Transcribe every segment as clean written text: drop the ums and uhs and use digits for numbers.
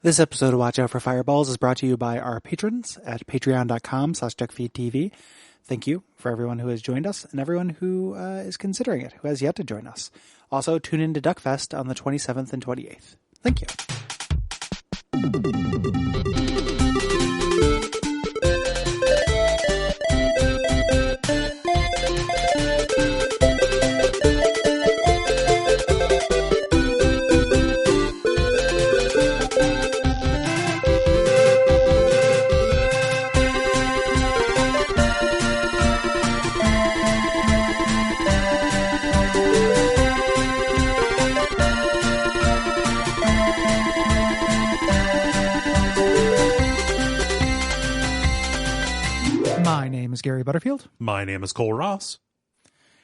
This episode of Watch Out for Fireballs is brought to you by our patrons at patreon.com/Duckfeed.tv. Thank you for everyone who has joined us and everyone who is considering it, who has yet to join us. Also, tune in to Duckfest on the 27th and 28th. Thank you. My name is Gary Butterfield. My name is Cole Ross.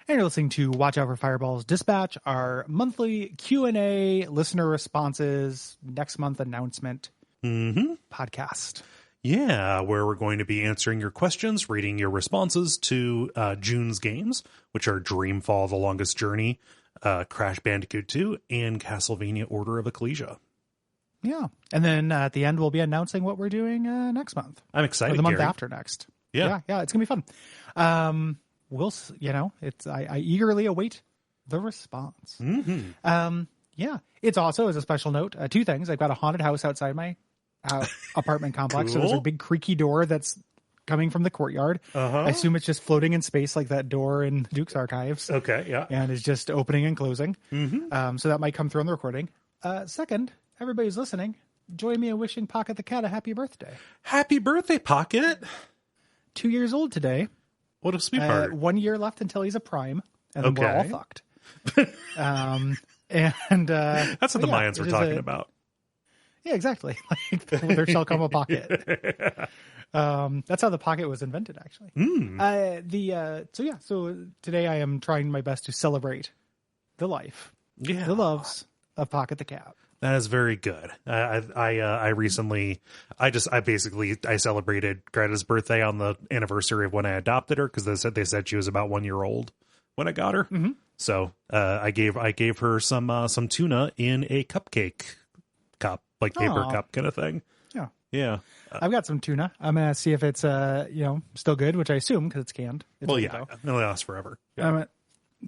And you're listening to Watch Out for Fireballs Dispatch, our monthly Q&A, listener responses, next month announcement podcast. Yeah, where we're going to be answering your questions, reading your responses to June's games, which are Dreamfall: The Longest Journey, Crash Bandicoot 2, and Castlevania: Order of Ecclesia. Yeah. And then at the end, we'll be announcing what we're doing next month. I'm excited, Or the month Gary. after next. Yeah, it's going to be fun. I eagerly await the response. It's also, as a special note, two things. I've got a haunted house outside my apartment complex. Cool. So there's a big creaky door that's coming from the courtyard. I assume it's just floating in space like that door in Duke's Archives. Okay, yeah. And is just opening and closing. So that might come through on the recording. Second, everybody who's listening, join me in wishing Pocket the Cat a happy birthday. Happy birthday, Pocket. 2 years old today. What a sweetheart. 1 year left until he's a prime, and then we're all fucked. That's what the Mayans were talking about. Yeah, exactly. Like, there shall come a pocket. That's how the pocket was invented, actually. So today I am trying my best to celebrate the life, the loves of Pocket the Cat. That is very good. I recently celebrated Greta's birthday on the anniversary of when I adopted her, because they said she was about 1 year old when I got her. So I gave her some tuna in a cupcake cup, like paper cup kind of thing. Yeah. I've got some tuna. I'm gonna see if it's still good, which I assume because it's canned. It'll last forever. Yeah.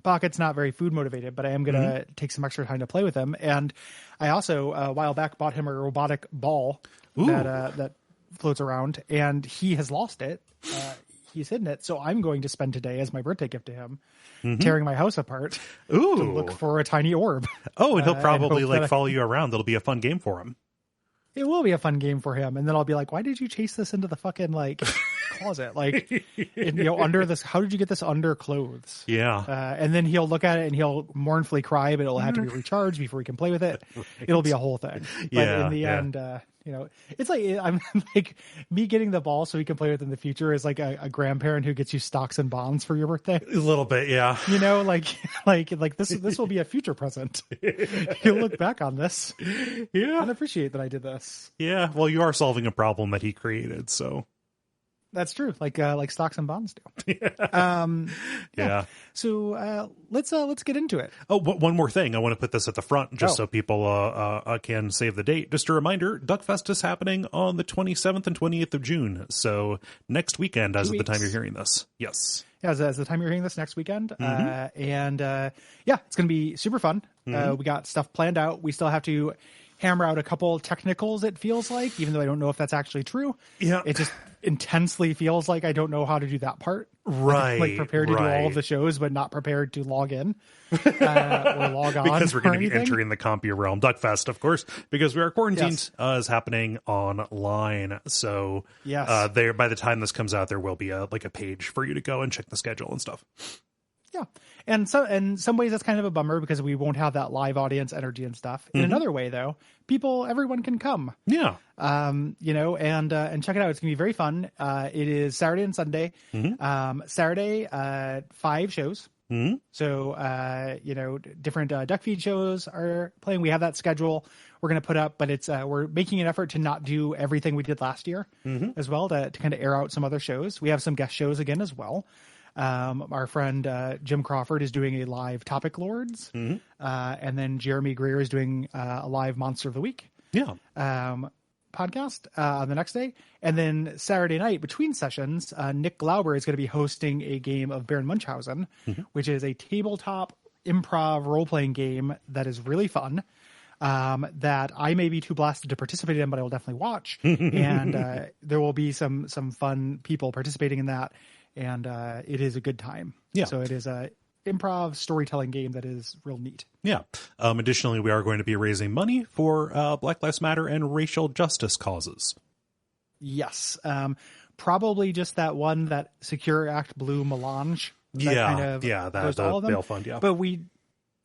Pocket's not very food motivated, but I am going to take some extra time to play with him. And I also, a while back, bought him a robotic ball that floats around, and he has lost it. He's hidden it. So I'm going to spend today as my birthday gift to him, tearing my house apart to look for a tiny orb. Oh, and he'll probably follow you around. It'll be a fun game for him. It will be a fun game for him. And then I'll be like, why did you chase this into the fucking closet? Under this, how did you get this under clothes? Yeah. And then he'll look at it and he'll mournfully cry, but it'll have to be recharged before he can play with it. Right. It'll be a whole thing. But in the end, it's like, I'm like, me getting the ball so he can play with it in the future is like a grandparent who gets you stocks and bonds for your birthday. A little bit. Yeah. Like this will be a future present. He'll look back on this. Yeah. And appreciate that I did this. Yeah. Well, you are solving a problem that he created. So that's true. Like stocks and bonds do. Yeah. So let's get into it. Oh, one more thing. I want to put this at the front just so people can save the date. Just a reminder, Duckfest is happening on the 27th and 28th of June. So next weekend, as of the time you're hearing this. Yes. Yeah, as the time you're hearing this, next weekend. It's going to be super fun. We got stuff planned out. We still have to hammer out a couple technicals, it feels like, even though I don't know if that's actually true. Yeah. It just intensely feels like I don't know how to do that part. Right. Like prepared to do all of the shows, but not prepared to log in or log on. Because we're going to be entering the Compia realm. Duckfest, of course, because we are quarantined, is happening online. So there, by the time this comes out, there will be a page for you to go and check the schedule and stuff. Yeah. And so in some ways that's kind of a bummer because we won't have that live audience energy and stuff. In another way though, everyone can come. Yeah. And check it out. It's gonna be very fun. It is Saturday and Sunday. Saturday, 5 shows. So, different Duckfeed shows are playing. We have that schedule we're going to put up, but it's we're making an effort to not do everything we did last year as well, to kind of air out some other shows. We have some guest shows again as well. Our friend Jim Crawford is doing a live Topic Lords, and then Jeremy Greer is doing a live Monster of the Week. podcast on the next day. And then Saturday night between sessions, Nick Glauber is going to be hosting a game of Baron Munchausen, which is a tabletop improv role-playing game that is really fun. That I may be too blasted to participate in, but I will definitely watch. And there will be some fun people participating in that. And it is a good time. Yeah. So it is a improv storytelling game that is real neat. Yeah. Additionally, we are going to be raising money for Black Lives Matter and racial justice causes. Yes. Probably just that one, that Secure Act Blue melange. That bail fund. Yeah. But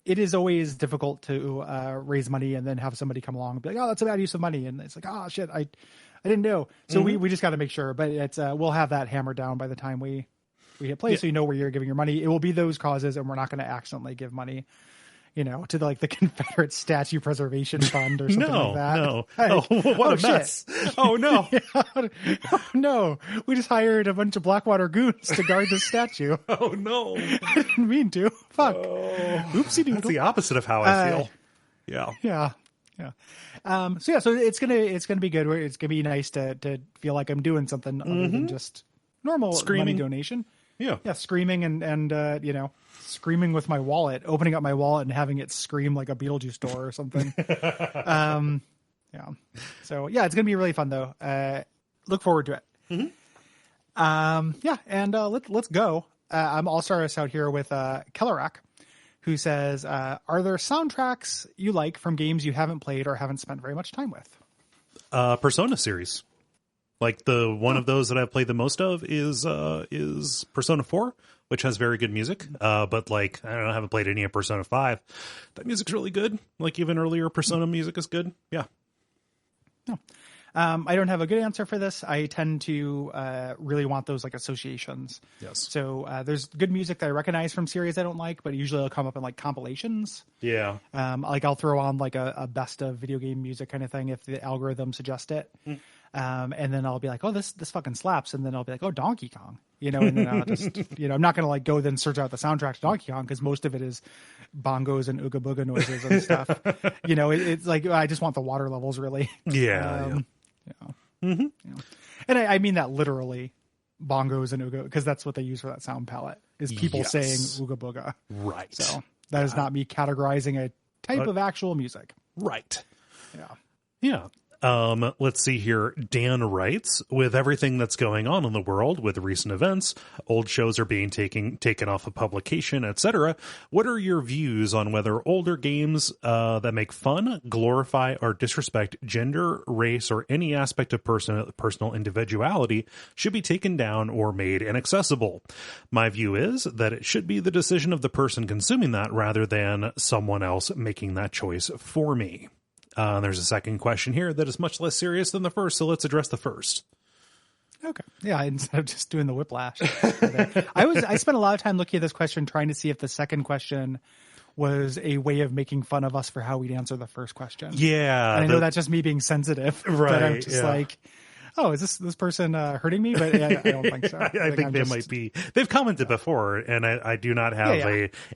it is always difficult to raise money and then have somebody come along and be like, oh, that's a bad use of money. And it's like, oh shit, I didn't know. So we just got to make sure, but it's, we'll have that hammered down by the time we hit play. So you know where you're giving your money. It will be those causes, and we're not going to accidentally give money, to the Confederate Statue Preservation Fund or something like that. No. What a mess. Oh no. No. We just hired a bunch of Blackwater goons to guard the statue. Oh no. I didn't mean to. Fuck. Oopsie doodle. That's the opposite of how I feel. Yeah. Yeah. So it's gonna be good. It's gonna be nice to feel like I'm doing something other than just normal money donation. Yeah. Screaming and screaming with my wallet, opening up my wallet and having it scream like a Beetlejuice door or something. Yeah. So yeah, it's gonna be really fun though. Look forward to it. And let's go. I'll start us out here with Kellerak, who says, are there soundtracks you like from games you haven't played or haven't spent very much time with? Persona series. Like the one of those that I've played the most of is Persona 4, which has very good music. But like, I don't know, I haven't played any of Persona 5. That music's really good. Like even earlier Persona music is good. Yeah. No. I don't have a good answer for this. I tend to really want those like associations. Yes. So there's good music that I recognize from series I don't like, but usually it'll come up in like compilations. Yeah. Like I'll throw on like a best of video game music kind of thing if the algorithm suggests it. And then I'll be like, oh, this fucking slaps. And then I'll be like, oh, Donkey Kong, and then I'll just, I'm not going to like go then search out the soundtrack to Donkey Kong because most of it is bongos and ooga booga noises and stuff. It's like, I just want the water levels really. Yeah. And I mean that literally, bongos and ooga, because that's what they use for that sound palette is people saying ooga booga. Right. So that is not me categorizing a type of actual music. Right. Yeah. Let's see here. Dan writes, with everything that's going on in the world with recent events, old shows are being taken off of publication, etc. What are your views on whether older games that make fun, glorify, or disrespect gender, race, or any aspect of personal individuality should be taken down or made inaccessible? My view is that it should be the decision of the person consuming that rather than someone else making that choice for me. There's a second question here that is much less serious than the first, so let's address the first. Okay. Yeah, instead of just doing the whiplash. I spent a lot of time looking at this question trying to see if the second question was a way of making fun of us for how we'd answer the first question. Yeah. And I know that's just me being sensitive. Right. But I'm just like, oh, is this person hurting me? But I don't think so. I think they might be. They've commented before, and I do not have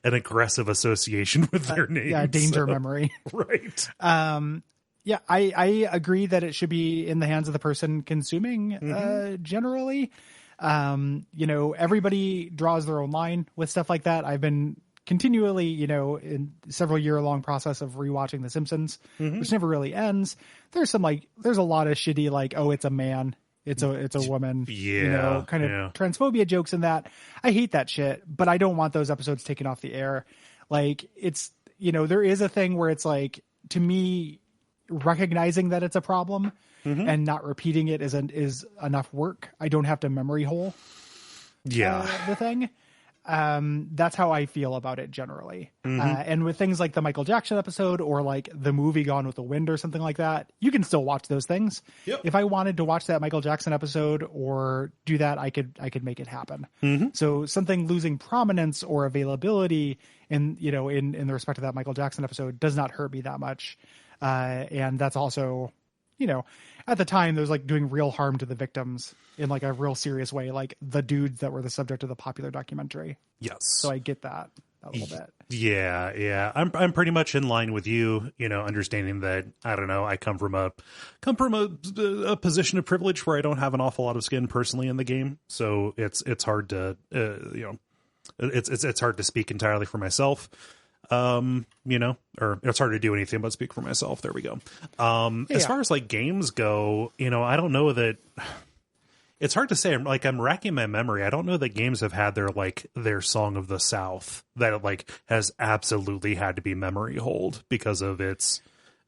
an aggressive association with their name. Yeah, danger memory. Right. I agree that it should be in the hands of the person consuming generally. Everybody draws their own line with stuff like that. I've been continually, in several year-long process of rewatching The Simpsons, which never really ends. There's a lot of shitty, like, oh, it's a man, it's a woman, kind of transphobia jokes in that. I hate that shit, but I don't want those episodes taken off the air. Like, it's, there is a thing where it's like, to me, recognizing that it's a problem and not repeating it is enough work. I don't have to memory hole the thing. That's how I feel about it generally. And with things like the Michael Jackson episode or like the movie Gone with the Wind or something like that, you can still watch those things. Yep. If I wanted to watch that Michael Jackson episode or do that, I could make it happen. So something losing prominence or availability in the respect of that Michael Jackson episode does not hurt me that much. And that's also, you know, at the time, there's like doing real harm to the victims in like a real serious way, like the dudes that were the subject of the popular documentary. Yes. So I get that a little bit. Yeah. I'm pretty much in line with you, you know, understanding that, I don't know, I come from a position of privilege where I don't have an awful lot of skin personally in the game. So it's hard to, you know, it's hard to speak entirely for myself. You know, or it's hard to do anything but speak for myself. There we go. As far as like games go, you know, I don't know that it's hard to say. I'm racking my memory. I don't know that games have had their song of the South that like has absolutely had to be memory hold because of its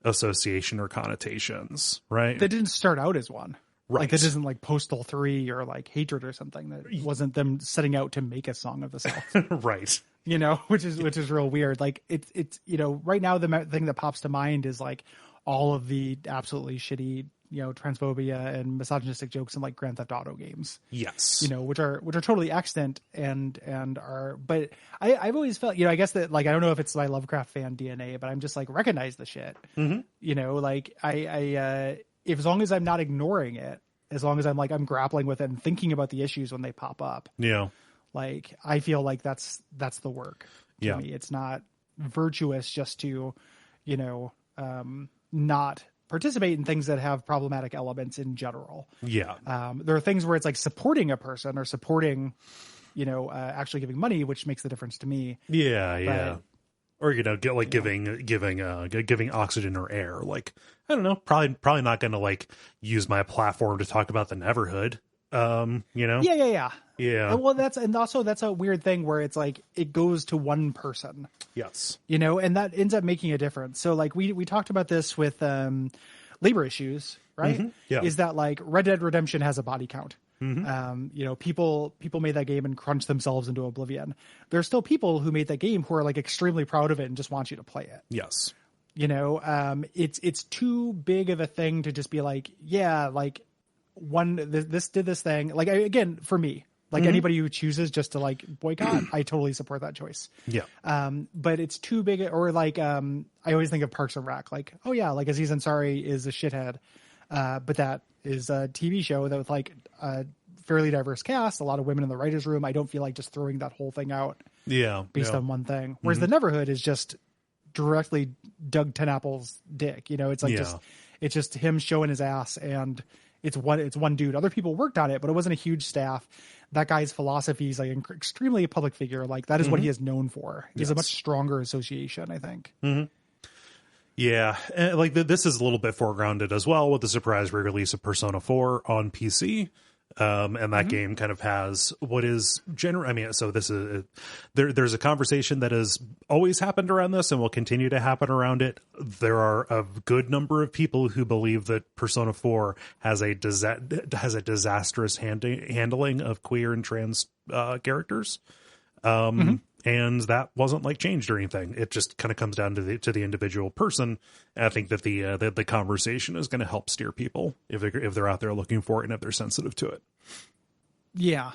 association or connotations, right? That didn't start out as one. Right. Like that isn't like Postal 3 or like Hatred or something. That wasn't them setting out to make a song of the South. Right. You know, which is real weird. Like it's, you know, right now the thing that pops to mind is like all of the absolutely shitty, you know, transphobia and misogynistic jokes in like Grand Theft Auto games. Yes. You know, which are totally extant and are, but I've always felt, you know, I guess that like, I don't know if it's my Lovecraft fan DNA, but I'm just like, recognize the shit. Mm-hmm. You know, like if as long as I'm not ignoring it, as long as I'm grappling with it and thinking about the issues when they pop up. Yeah. Like, I feel like that's the work to me. It's not virtuous just to, you know, not participate in things that have problematic elements in general. Yeah. There are things where it's like supporting a person or supporting, you know, actually giving money, which makes the difference to me. Yeah. Or, you know, giving oxygen or air. Like, I don't know, probably not going to like use my platform to talk about the Neverhood. You know? Yeah. Well, that's a weird thing where it's like it goes to one person. Yes. You know, and that ends up making a difference. So like we talked about this with labor issues, right? Mm-hmm. Yeah. Is that like Red Dead Redemption has a body count. Mm-hmm. You know, people made that game and crunched themselves into oblivion. There's still people who made that game who are like extremely proud of it and just want you to play it. Yes. You know, it's too big of a thing to just be like, yeah, like this did this thing. Like again, for me, like anybody who chooses just to like boycott, I totally support that choice. Yeah. But it's too big, or like, I always think of Parks and Rec, like, oh yeah, like Aziz Ansari is a shithead. But that is a TV show that with like a fairly diverse cast, a lot of women in the writer's room. I don't feel like just throwing that whole thing out. Based on one thing. Whereas the Neverhood is just directly Doug TenNapel's dick. You know, it's like it's just him showing his ass, and it's one dude. Other people worked on it, but it wasn't a huge staff. That guy's philosophy is like extremely a public figure. Like that is what he is known for. He's a much stronger association, I think. Mm-hmm. Yeah, and like this is a little bit foregrounded as well with the surprise re-release of Persona 4 on PC. And that game kind of has what is I mean, so this is there's a conversation that has always happened around this and will continue to happen around it. There are a good number of people who believe that Persona 4 has a disastrous handling of queer and trans characters. And that wasn't like changed or anything. It just kind of comes down to the individual person. And I think that the conversation is going to help steer people if they're out there looking for it and if they're sensitive to it. Yeah.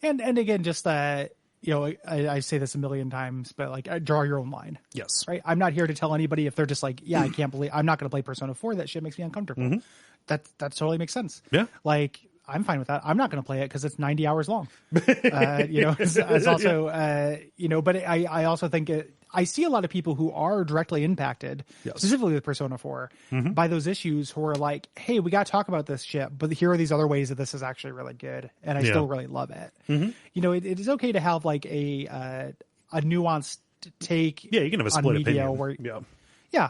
And again, just you know, I say this a million times, but like draw your own line. Yes. Right. I'm not here to tell anybody if they're just like, yeah, I can't believe I'm not going to play Persona 4. That shit makes me uncomfortable. That totally makes sense. Yeah. Like, I'm fine with that. I'm not going to play it because it's 90 hours long. You know, it's also, you know, but I also think I see a lot of people who are directly impacted, specifically with Persona 4, by those issues who are like, hey, we got to talk about this shit, but here are these other ways that this is actually really good. And I still really love it. You know, it is okay to have like a nuanced take. Yeah, you can have a split opinion. Where,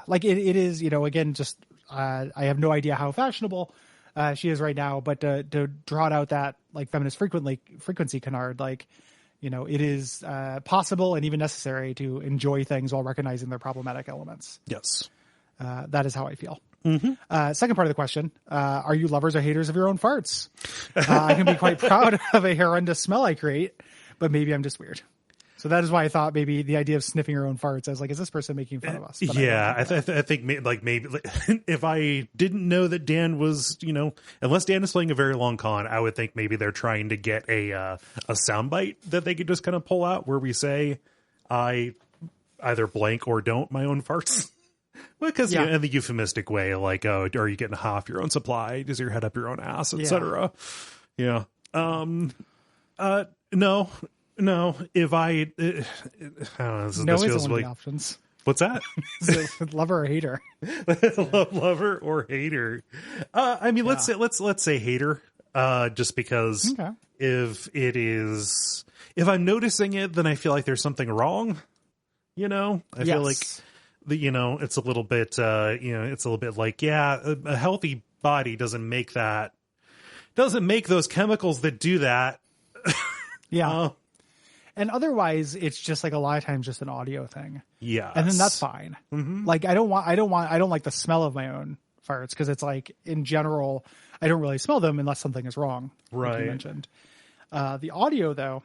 like it is, you know, again, just I have no idea how fashionable she is right now, but to draw out that like feminist frequency canard, like, you know, it is possible and even necessary to enjoy things while recognizing their problematic elements. Yes. That is how I feel. Second part of the question, are you lovers or haters of your own farts? I can be quite proud of a horrendous smell I create, but maybe I'm just weird. So that is why I thought maybe the idea of sniffing your own farts, I was like, is this person making fun of us? But I think maybe if I didn't know that Dan was, you know, unless Dan is playing a very long con, I would think maybe they're trying to get a soundbite that they could just kind of pull out where we say, I either blank or don't my own farts. Because in the euphemistic way, like, oh, are you getting high off your own supply? Does your head up your own ass, etc.? Yeah. No. If I don't know, this feels like options. What's that? Lover or hater? Lover or hater? I mean, let's say hater. Just because if I'm noticing it, then I feel like there's something wrong. I feel like it's a little bit. It's a little bit like a healthy body doesn't make those chemicals that do that. Yeah. And otherwise, it's just like a lot of times just an audio thing. Yeah. And then that's fine. Mm-hmm. Like, I don't like the smell of my own farts because it's like, in general, I don't really smell them unless something is wrong. Right. Like you mentioned. The audio, though,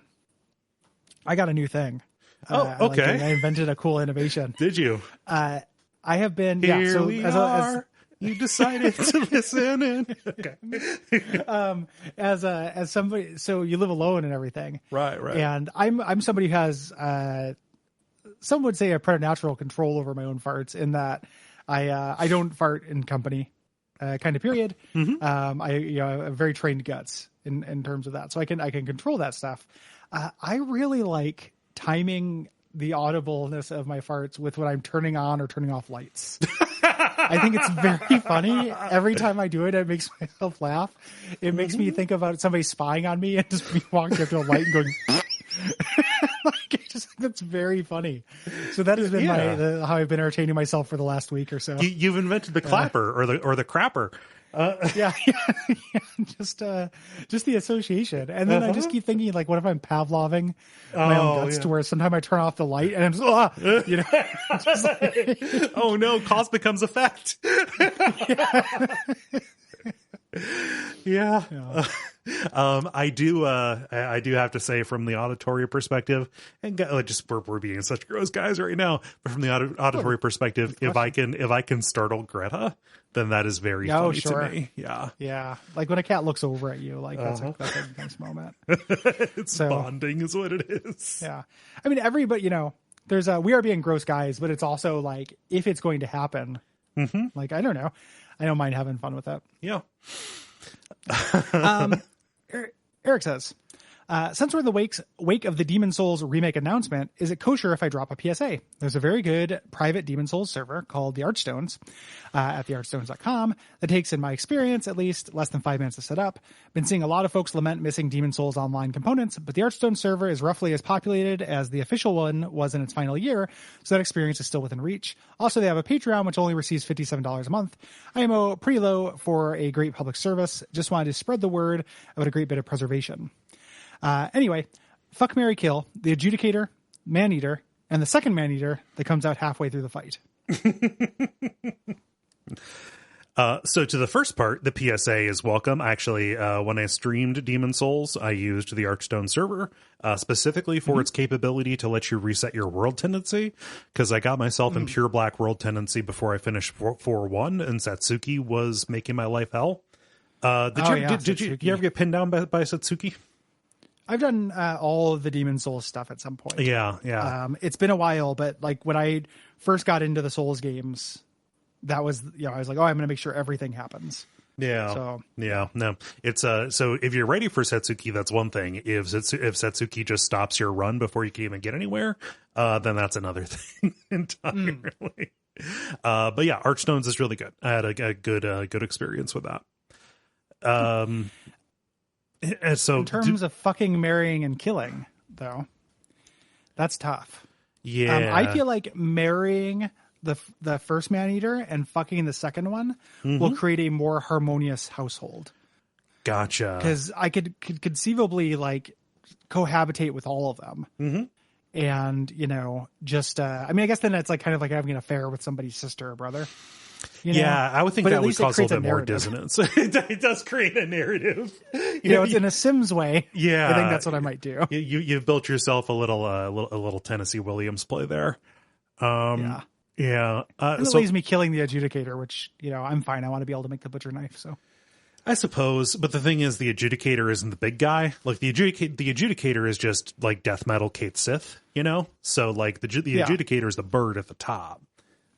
I got a new thing. Okay. I invented a cool innovation. Did you? I have been. Here we are. You decided to listen in. Okay. As somebody, so you live alone and everything. Right. And I'm somebody who has, some would say a preternatural control over my own farts in that I don't fart in company, kind of period. Mm-hmm. I have very trained guts in terms of that. So I can control that stuff. I really like timing the audibleness of my farts with when I'm turning on or turning off lights. I think it's very funny. Every time I do it, it makes myself laugh. It makes me think about somebody spying on me and just me walking up to a light and going, like, I just think that's very funny. So that has been how I've been entertaining myself for the last week or so. You've invented the clapper or the crapper. Just the association, and then I just keep thinking, like, what if I'm Pavloving my own guts to where sometimes I turn off the light and I'm just, just like, oh no, cause becomes effect. Yeah. I do have to say, from the auditory perspective, and just we're being such gross guys right now, but from the auditory perspective, if I can startle Greta, then that is very funny to me. Yeah. Like when a cat looks over at you, like that's a nice moment. It's bonding is what it is. Yeah. I mean, everybody, there's we are being gross guys, but it's also like, if it's going to happen, like, I don't know. I don't mind having fun with that. Yeah. Eric says, since we're in the wake of the Demon Souls remake announcement, is it kosher if I drop a PSA? There's a very good private Demon Souls server called the Archstones at thearchstones.com that takes, in my experience, at least less than 5 minutes to set up. Been seeing a lot of folks lament missing Demon Souls online components, but the Archstone server is roughly as populated as the official one was in its final year, so that experience is still within reach. Also, they have a Patreon, which only receives $57 a month. I am pretty low for a great public service. Just wanted to spread the word about a great bit of preservation. Anyway, fuck, marry, kill, the Adjudicator, Maneater, and the second Maneater that comes out halfway through the fight. So to the first part, the PSA is welcome. Actually, when I streamed Demon Souls, I used the Archstone server specifically for its capability to let you reset your world tendency, because I got myself in pure black world tendency before I finished 4-1, and Satsuki was making my life hell. Did you ever get pinned down by Satsuki? I've done all of the Demon Souls stuff at some point. Yeah. It's been a while, but like when I first got into the Souls games, that was, I was like, I'm going to make sure everything happens. Yeah. So yeah, no, it's so if you're ready for Satsuki, that's one thing. If Satsuki just stops your run before you can even get anywhere, then that's another thing entirely. But yeah, Archstones is really good. I had a good experience with that. And so in terms of fucking, marrying, and killing, though, that's tough. Yeah. I feel like marrying the first Maneater and fucking the second one will create a more harmonious household. Gotcha. Because I could conceivably like cohabitate with all of them. And, just, I guess then it's like kind of like having an affair with somebody's sister or brother. Yeah, I would think that would cause a little bit more dissonance. It does create a narrative. It's in a Sims way. Yeah, I think that's what I might do. You've built yourself a little Tennessee Williams play there. Yeah. And it leaves me killing the Adjudicator, which I'm fine. I want to be able to make the butcher knife. So I suppose, but the thing is, the Adjudicator isn't the big guy. Like the Adjudicator is just like death metal Kate Sith, So like the Adjudicator is the bird at the top.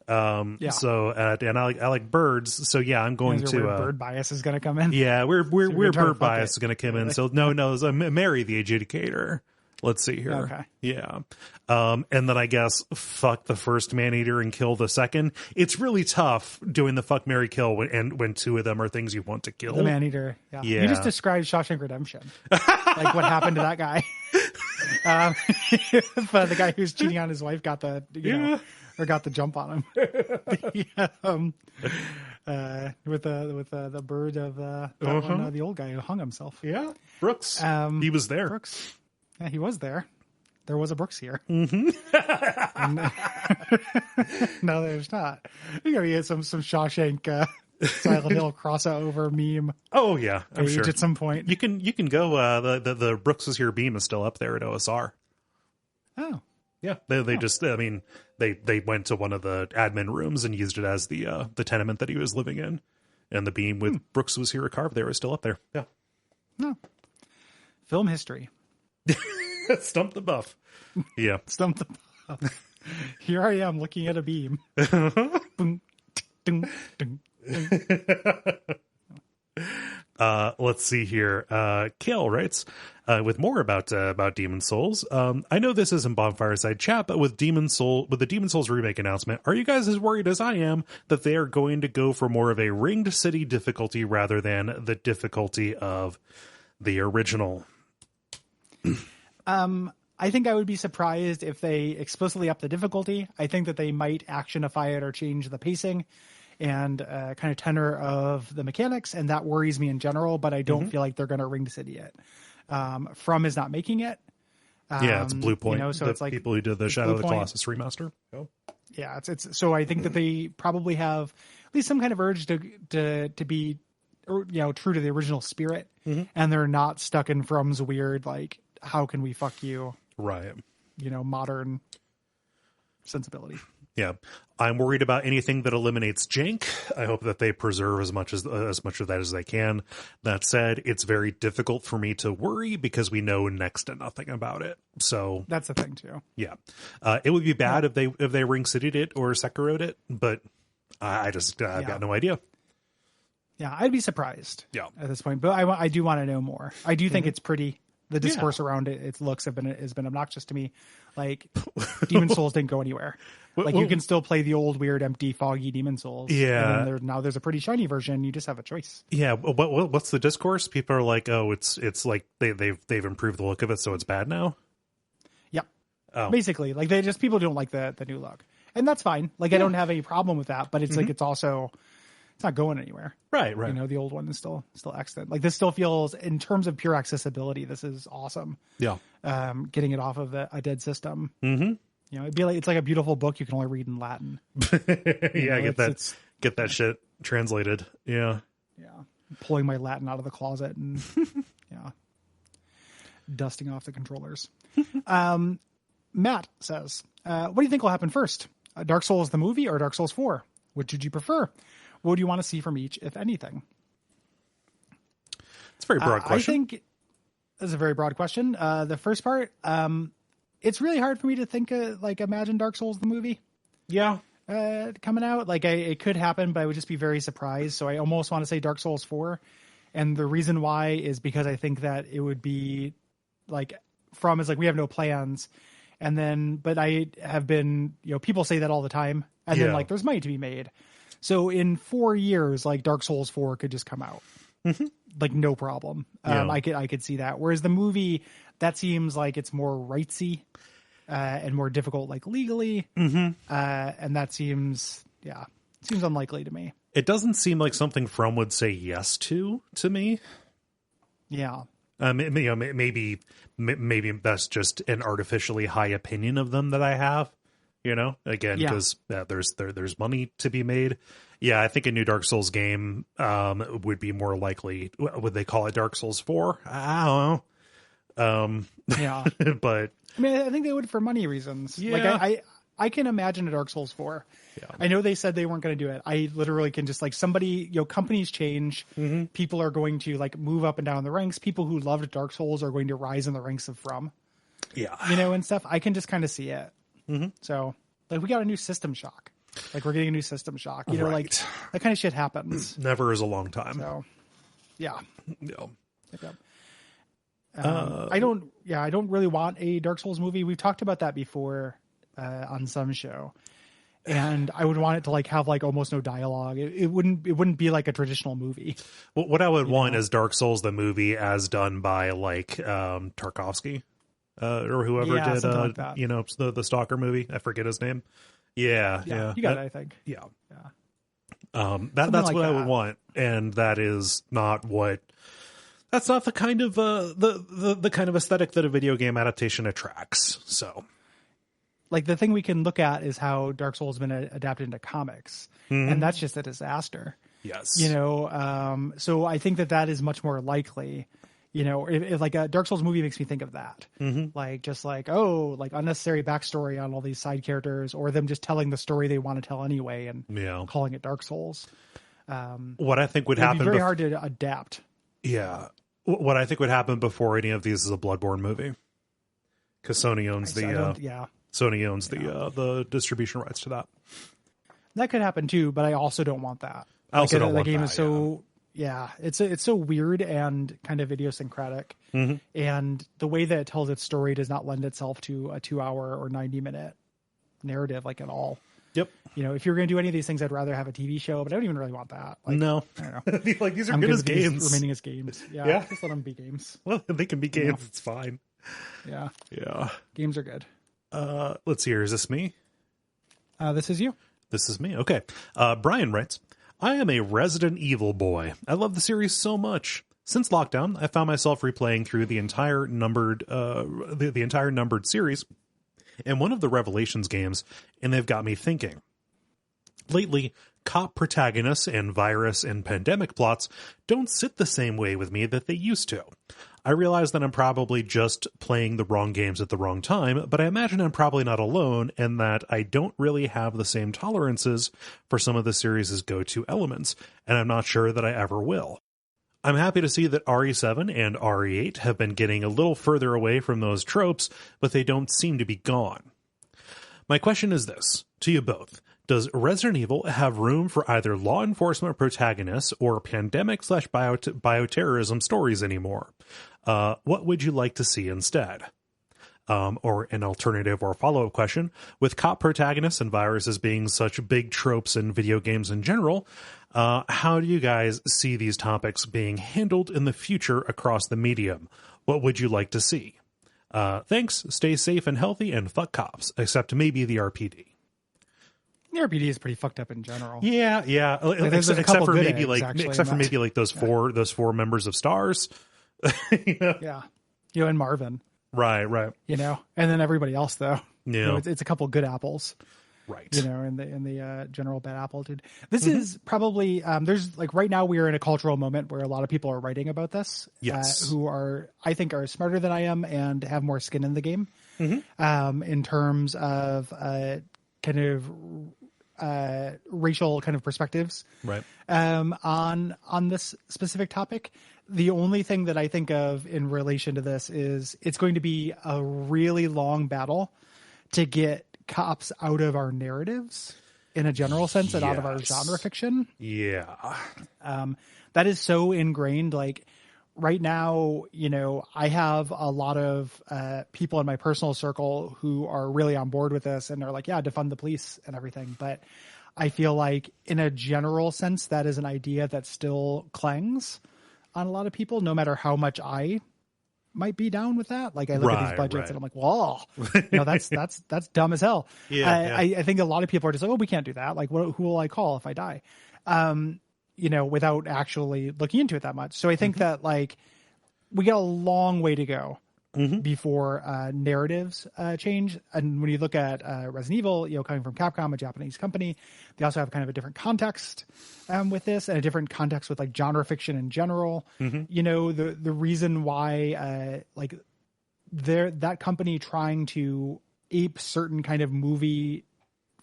So and I like birds. So yeah, I'm going to bird bias is going to come in. Yeah, we're bird bias is going to come in. So no, marry the adjudicator. Let's see here. Okay. Yeah. And then I guess fuck the first man-eater and kill the second. It's really tough doing the fuck, marry, kill when two of them are things you want to kill. The man-eater. Yeah. You just described Shawshank Redemption. Like what happened to that guy. But the guy who's cheating on his wife got the, or got the jump on him. With the bird of the old guy who hung himself. Yeah. Brooks. He was there. Brooks. Yeah, he was there. There was a Brooks here. Mm-hmm. No, there's not. You gotta get some Shawshank Silent Hill crossover meme. Oh yeah, I'm sure at some point. You can go. The Brooks was here beam is still up there at OSR. Oh yeah, they just they went to one of the admin rooms and used it as the tenement that he was living in, and the beam with Brooks was here carved there is still up there. Yeah. No. Film history. Stump the buff. Yeah. Stump the buff. Here I am looking at a beam. Boom, ding, ding, ding. Let's see here. Kale writes, with more about Demon Souls. I know this isn't Bonfireside Chat, but with the Demon Souls remake announcement, are you guys as worried as I am that they are going to go for more of a ringed city difficulty rather than the difficulty of the original? I think I would be surprised if they explicitly up the difficulty. I think that they might actionify it or change the pacing and kind of tenor of the mechanics, and that worries me in general, but I don't feel like they're going to ring the city it. From is not making it. Yeah, it's Blue Point. So it's like people who did the Shadow of the Colossus remaster. Oh. Yeah, it's so I think that they probably have at least some kind of urge to be, true to the original spirit, and they're not stuck in From's weird like, how can we fuck you? Right. Modern sensibility. Yeah. I'm worried about anything that eliminates jank. I hope that they preserve as much of that as they can. That said, it's very difficult for me to worry because we know next to nothing about it. So that's the thing too. Yeah. It would be bad if they ring city'd it or Sekiro'd it, but I've got no idea. Yeah, I'd be surprised. Yeah. At this point, but I do want to know more. I do think it's pretty. The discourse around it, its looks has been obnoxious to me. Like Demon Souls didn't go anywhere. Like you can still play the old weird, empty, foggy Demon Souls. Yeah. And now there's a pretty shiny version. You just have a choice. Yeah. What's the discourse? People are like, oh, it's like they've improved the look of it, so it's bad now. Yep. Oh. Basically, like people don't like the new look, and that's fine. Like I don't have any problem with that, but it's like it's also. It's not going anywhere. Right. The old one is still excellent. Like this still feels, in terms of pure accessibility, this is awesome. Yeah. Getting it off of a dead system. Mm-hmm. It'd be like, it's like a beautiful book you can only read in Latin. Get that shit translated. Yeah. Yeah. Pulling my Latin out of the closet and dusting off the controllers. Matt says, what do you think will happen first? Dark Souls the movie or Dark Souls 4? Which would you prefer? What do you want to see from each, if anything? It's a very broad question. I think it's a very broad question. The first part, it's really hard for me to think imagine Dark Souls the movie. Yeah. Coming out. It could happen, but I would just be very surprised. So I almost want to say Dark Souls 4. And the reason why is because I think that it would be From is we have no plans. And then, but I have been, people say that all the time. And then there's money to be made. So in 4 years, Dark Souls 4 could just come out, no problem. I could see that. Whereas the movie, that seems like it's more rightsy and more difficult, legally. And that seems unlikely to me. It doesn't seem like something From would say yes to me. Yeah. Maybe that's just an artificially high opinion of them that I have. Because there's money to be made. Yeah, I think a new Dark Souls game would be more likely. Would they call it Dark Souls 4? I don't know. Yeah, but I think they would for money reasons. Yeah, I can imagine a Dark Souls 4. Yeah. I know they said they weren't going to do it. I literally can just somebody, companies change. People are going to move up and down the ranks. People who loved Dark Souls are going to rise in the ranks of From. Yeah, and stuff. I can just kind of see it. So, we got a new System Shock. Like we're getting a new System Shock. You know, like that kind of shit happens. Never is a long time. So, yeah. No. I don't really want a Dark Souls movie. We've talked about that before on some show. And I would want it to like have like almost no dialogue. It wouldn't be like a traditional movie. Well, what I would want is Dark Souls the movie as done by like Tarkovsky or whoever did like you know, the Stalker movie. I forget his name. Yeah. You got it, I think. Yeah. That's like what I would want, and that's not the kind of the kind of aesthetic that a video game adaptation attracts. So, like the thing we can look at is how Dark Souls has been adapted into comics, and that's just a disaster. Yes, you know. So I think that is much more likely. You know, if like a Dark Souls movie makes me think of that, like just like unnecessary backstory on all these side characters, or them just telling the story they want to tell anyway, and calling it Dark Souls. What I think would happen very hard to adapt. Yeah, what I think would happen before any of these is a Bloodborne movie, because Sony owns the distribution rights to that. That could happen too, but I also don't want that. I also don't want the game that, is so. Yeah, it's so weird and kind of idiosyncratic, and the way that it tells its story does not lend itself to a 2-hour or 90-minute narrative like at all. Yep. You know, if you're going to do any of these things, I'd rather have a TV show, but I don't even really want that. Like, no, I don't know. Like these are good as games, remaining as games. Yeah, just let them be games. Well, they can be games. It's fine. Yeah, games are good. Let's see here. Is this me? This is you. This is me. Okay. Brian writes, I am a Resident Evil boy. I love the series so much. Since lockdown, I found myself replaying through the entire numbered series and one of the Revelations games, and they've got me thinking. Lately, cop protagonists and virus and pandemic plots don't sit the same way with me that they used to. I realize that I'm probably just playing the wrong games at the wrong time, but I imagine I'm probably not alone and that I don't really have the same tolerances for some of the series' go-to elements, and I'm not sure that I ever will. I'm happy to see that RE7 and RE8 have been getting a little further away from those tropes, but they don't seem to be gone. My question is this, to you both. Does Resident Evil have room for either law enforcement protagonists or pandemic/bioterrorism stories anymore? What would you like to see instead? Or an alternative or follow-up question, with cop protagonists and viruses being such big tropes in video games in general, how do you guys see these topics being handled in the future across the medium? What would you like to see? Thanks, stay safe and healthy, and fuck cops, except maybe the RPD. The RPD is pretty fucked up in general. Yeah. Like, except for maybe like those four members of STARS. You know? Yeah. You know, and Marvin. Right. You know, and then everybody else though. Yeah. You know, it's a couple good apples. Right. You know, in the general bad apple dude. This is probably there's like right now we are in a cultural moment where a lot of people are writing about this. Yes. Who I think are smarter than I am and have more skin in the game. In terms of kind of racial kind of perspectives, right? On this specific topic. The only thing that I think of in relation to this is it's going to be a really long battle to get cops out of our narratives in a general sense and out of our genre fiction. Yeah. That is so ingrained. Like right now, you know, I have a lot of people in my personal circle who are really on board with this and are like, yeah, defund the police and everything. But I feel like in a general sense, that is an idea that still clangs on a lot of people, no matter how much I might be down with that. Like I look at these budgets and I'm like, whoa, you know, that's dumb as hell. I think a lot of people are just like, oh, we can't do that. Like who will I call if I die? You know, without actually looking into it that much. So I think that like we got a long way to go before narratives change. And when you look at Resident Evil, you know, coming from Capcom, a Japanese company, they also have kind of a different context with this and a different context with like genre fiction in general. You know, the reason why like that company trying to ape certain kind of movie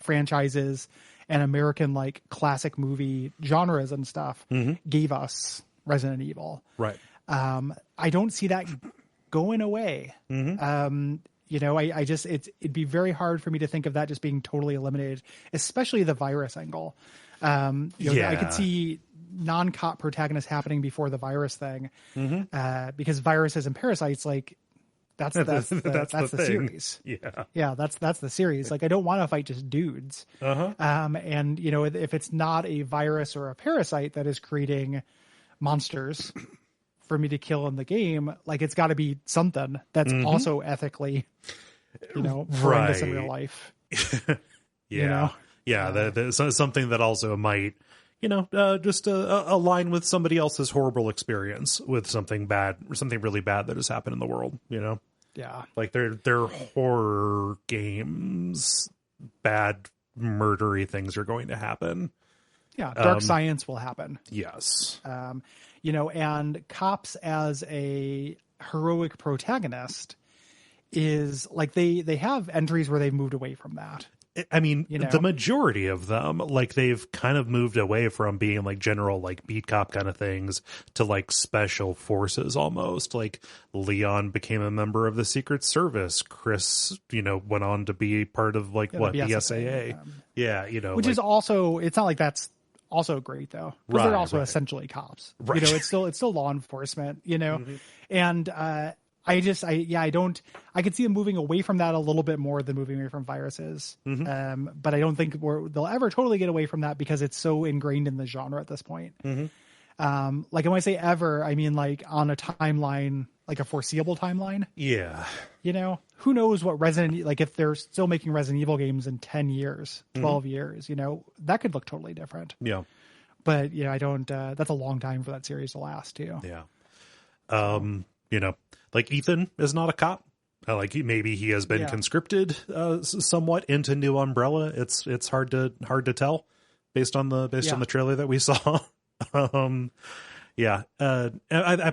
franchises and American like classic movie genres and stuff gave us Resident Evil. Right. I don't see that going away. You You know, I just, it'd be very hard for me to think of that just being totally eliminated, especially the virus angle. You know, I could see non-cop protagonists happening before the virus thing, because viruses and parasites, like, that's the series. Yeah, that's the series. Like, I don't want to fight just dudes. And you know, if it's not a virus or a parasite that is creating monsters for me to kill in the game, like, it's got to be something that's also ethically, you know, horrendous in real life. You know? Something that also might, you know, just align with somebody else's horrible experience with something bad, or something really bad that has happened in the world, you know? Yeah. Like, they're horror games, bad murdery things are going to happen. Yeah, dark science will happen. Yes. You know, and cops as a heroic protagonist is like, they have entries where they've moved away from that. I mean, you know? The majority of them, like, they've kind of moved away from being like general, like, beat cop kind of things to like special forces almost. Like, Leon became a member of the Secret Service. Chris, you know, went on to be part of like the SAA. Yeah, you know, which is also, it's not like that's also great though, because they're also essentially cops. You know, it's still law enforcement. You know, and I could see them moving away from that a little bit more than moving away from viruses. But I don't think they'll ever totally get away from that because it's so ingrained in the genre at this point. Like, when I say ever, I mean like on a timeline, like a foreseeable timeline. Yeah. You know, who knows what like if they're still making Resident Evil games in 10 years, 12 years, you know, that could look totally different. Yeah. But I don't, that's a long time for that series to last too. Yeah. You know, like, Ethan is not a cop. Like, maybe he has been conscripted somewhat into New Umbrella. It's hard to tell based on the trailer that we saw. I'm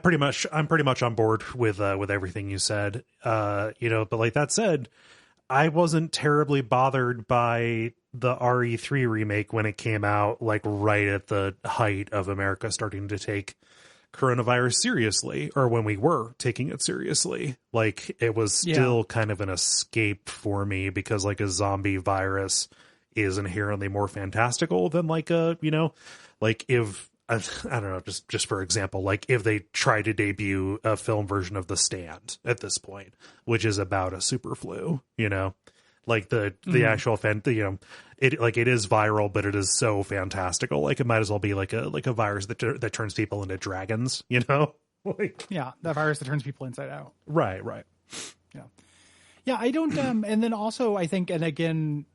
pretty much on board with everything you said. You know, but like that said, I wasn't terribly bothered by the RE3 remake when it came out, like right at the height of America starting to take coronavirus seriously, or when we were taking it seriously. Like, it was still kind of an escape for me, because like a zombie virus is inherently more fantastical than like a, you know, like if I don't know, just for example, like if they try to debut a film version of The Stand at this point, which is about a super flu, you know, like the actual you know, it is viral, but it is so fantastical. Like, it might as well be like a virus that turns people into dragons, you know? Like, yeah, that virus that turns people inside out. Right. Yeah, I don't. And then also, I think, and again,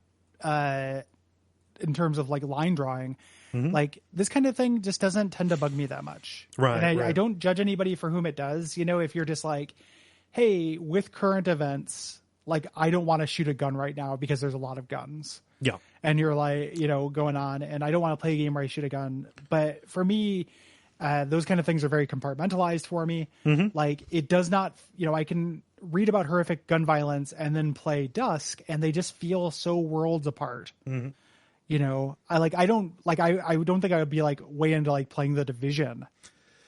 in terms of like line drawing, like, this kind of thing just doesn't tend to bug me that much. Right. And I don't judge anybody for whom it does. You know, if you're just like, hey, with current events, like, I don't want to shoot a gun right now because there's a lot of guns. Yeah. And you're like, you know, going on, and I don't want to play a game where I shoot a gun. But for me, those kind of things are very compartmentalized for me. Like, it does not, you know, I can read about horrific gun violence and then play Dusk, and they just feel so worlds apart. You know, I don't think I would be like way into like playing The Division,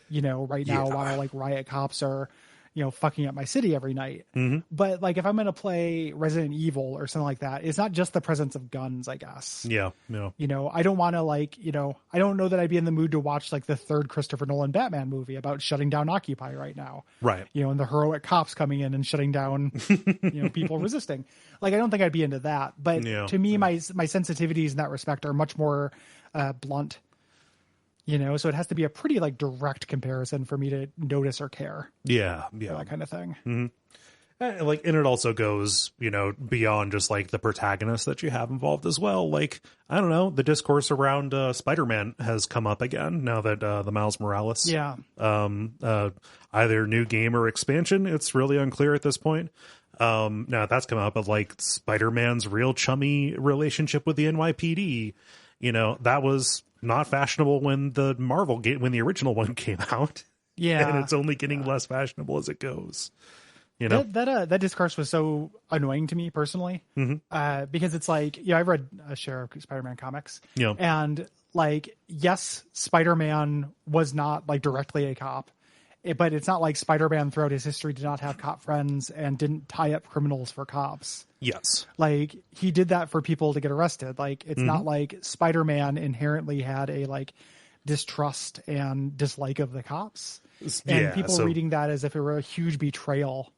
you know, right now while like riot cops are, you know, fucking up my city every night. But like, if I'm going to play Resident Evil or something like that, it's not just the presence of guns, I guess. Yeah. No. You know, I don't want to like, you know, I don't know that I'd be in the mood to watch like the third Christopher Nolan Batman movie about shutting down Occupy right now. Right. You know, and the heroic cops coming in and shutting down, you know, people resisting. Like, I don't think I'd be into that. But to me, my sensitivities in that respect are much more blunt. You know, so it has to be a pretty like direct comparison for me to notice or care. Yeah. That kind of thing. And it also goes, you know, beyond just like the protagonist that you have involved as well. Like, I don't know, the discourse around Spider-Man has come up again now that the Miles Morales, either new game or expansion. It's really unclear at this point. Now that's come up, but like Spider-Man's real chummy relationship with the NYPD, you know, that was not fashionable when the Marvel game, when the original one came out. Yeah. And it's only getting less fashionable as it goes. You know, that discourse was so annoying to me personally, because it's like, I've read a share of Spider-Man comics, and like, yes, Spider-Man was not like directly a cop, but it's not like Spider-Man throughout his history did not have cop friends and didn't tie up criminals for cops. Yes. Like, he did that for people to get arrested. Like, it's not like Spider-Man inherently had a, like, distrust and dislike of the cops. And people reading that as if it were a huge betrayal,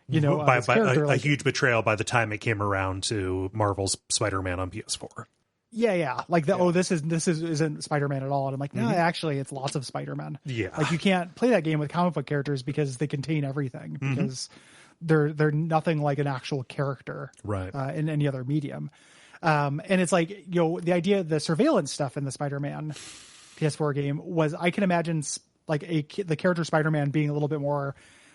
you know, by a huge betrayal by the time it came around to Marvel's Spider-Man on PS4. Yeah. Like, this isn't Spider-Man at all. And I'm like, no, actually, it's lots of Spider-Man. Yeah. Like, you can't play that game with comic book characters because they contain everything. Because they're nothing like an actual character, right? In any other medium. And it's like, you know, the idea, the surveillance stuff in the Spider-Man PS4 game was, I can imagine like the character Spider-Man being a little bit more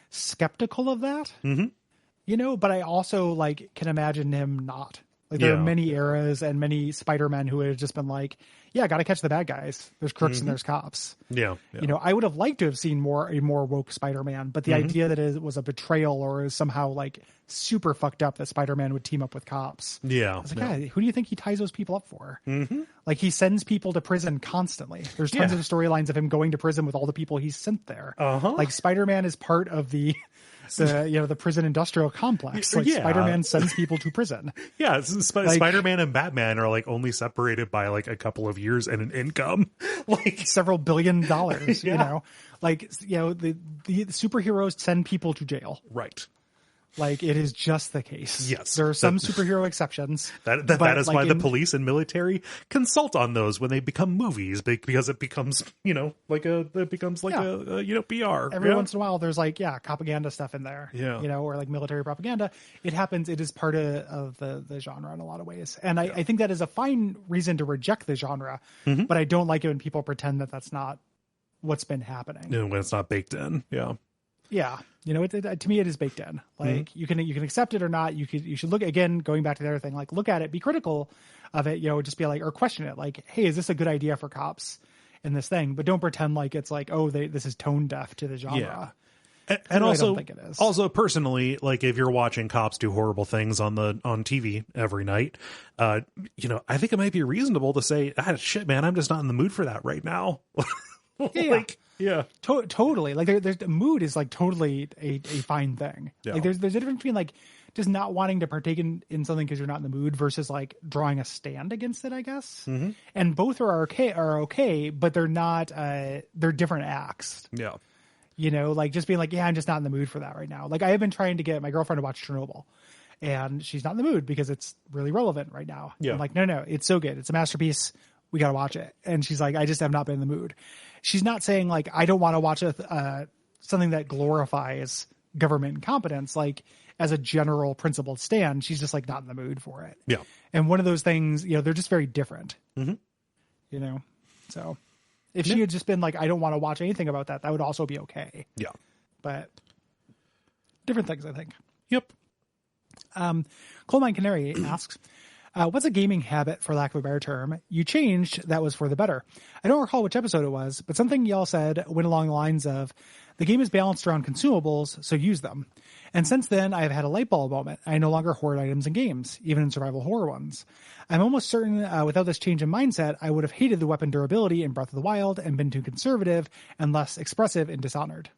skeptical of that, you know, but I also like can imagine him not. Like, there are many eras and many Spider-Men who have just been like, yeah, got to catch the bad guys. There's crooks and there's cops. Yeah. You know, I would have liked to have seen a more woke Spider-Man, but the idea that it was a betrayal or is somehow like super fucked up that Spider-Man would team up with cops. Yeah. I was like, God, who do you think he ties those people up for? Like, he sends people to prison constantly. There's tons of storylines of him going to prison with all the people he's sent there. Like, Spider-Man is part of the prison industrial complex. Like, Spider-Man sends people to prison. Yeah, Spider-Man and Batman are like only separated by like a couple of years and an income, like several $1 billion. You know, like, you know, the superheroes send people to jail. Right. Like, it is just the case. Yes. There are some superhero exceptions. That is like why the police and military consult on those when they become movies, because it becomes, you know, like a PR. Every once in a while, there's like, propaganda stuff in there. Yeah. You know, or like military propaganda. It happens. It is part of the genre in a lot of ways. And I think that is a fine reason to reject the genre. But I don't like it when people pretend that that's not what's been happening. And when it's not baked in. Yeah. Yeah. You know, to me, it is baked in. Like, you can accept it or not. You should look, again, going back to the other thing, like, look at it, be critical of it, you know, just be like, or question it. Like, hey, is this a good idea for cops in this thing? But don't pretend like it's like, oh, this is tone deaf to the genre. Yeah. And also, I don't think it is. Also, personally, like, if you're watching cops do horrible things on TV every night, you know, I think it might be reasonable to say, shit, man, I'm just not in the mood for that right now. Totally. Like, there's the mood is like totally a fine thing. Yeah. Like, there's a difference between like just not wanting to partake in something because you're not in the mood versus like drawing a stand against it, I guess. And both are okay, but they're not. They're different acts. Yeah. You know, like, just being like, yeah, I'm just not in the mood for that right now. Like, I have been trying to get my girlfriend to watch Chernobyl, and she's not in the mood because it's really relevant right now. Yeah. I'm like, no, it's so good. It's a masterpiece. We got to watch it. And she's like, I just have not been in the mood. She's not saying like, I don't want to watch something that glorifies government incompetence, like, as a general principled stand. She's just like not in the mood for it. Yeah. And one of those things, you know, they're just very different, you know? So if she had just been like, I don't want to watch anything about that, that would also be okay. Yeah. But different things, I think. Yep. Kole and Gary asks, what's a gaming habit, for lack of a better term, you changed that was for the better? I don't recall which episode it was, but something y'all said went along the lines of, the game is balanced around consumables, so use them. And since then, I have had a light bulb moment. I no longer hoard items in games, even in survival horror ones. I'm almost certain without this change in mindset, I would have hated the weapon durability in Breath of the Wild and been too conservative and less expressive in Dishonored.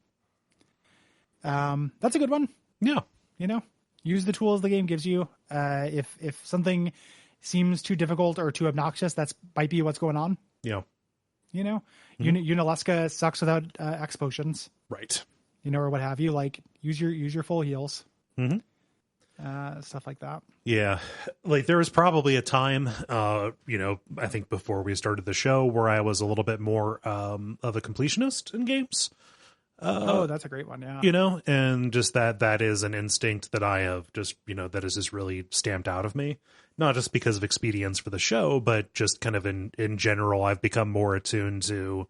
That's a good one. Yeah. You know, use the tools the game gives you. If something seems too difficult or too obnoxious, that's might be what's going on. Yeah. You know, Unalaska sucks without X potions. Right. You know, or what have you. Like, use your full heals. Stuff like that. Yeah. Like, there was probably a time, you know, I think before we started the show, where I was a little bit more of a completionist in games. That's a great one. Yeah. You know, and just that is an instinct that I have just, you know, that is just really stamped out of me. Not just because of expedience for the show, but just kind of in general, I've become more attuned to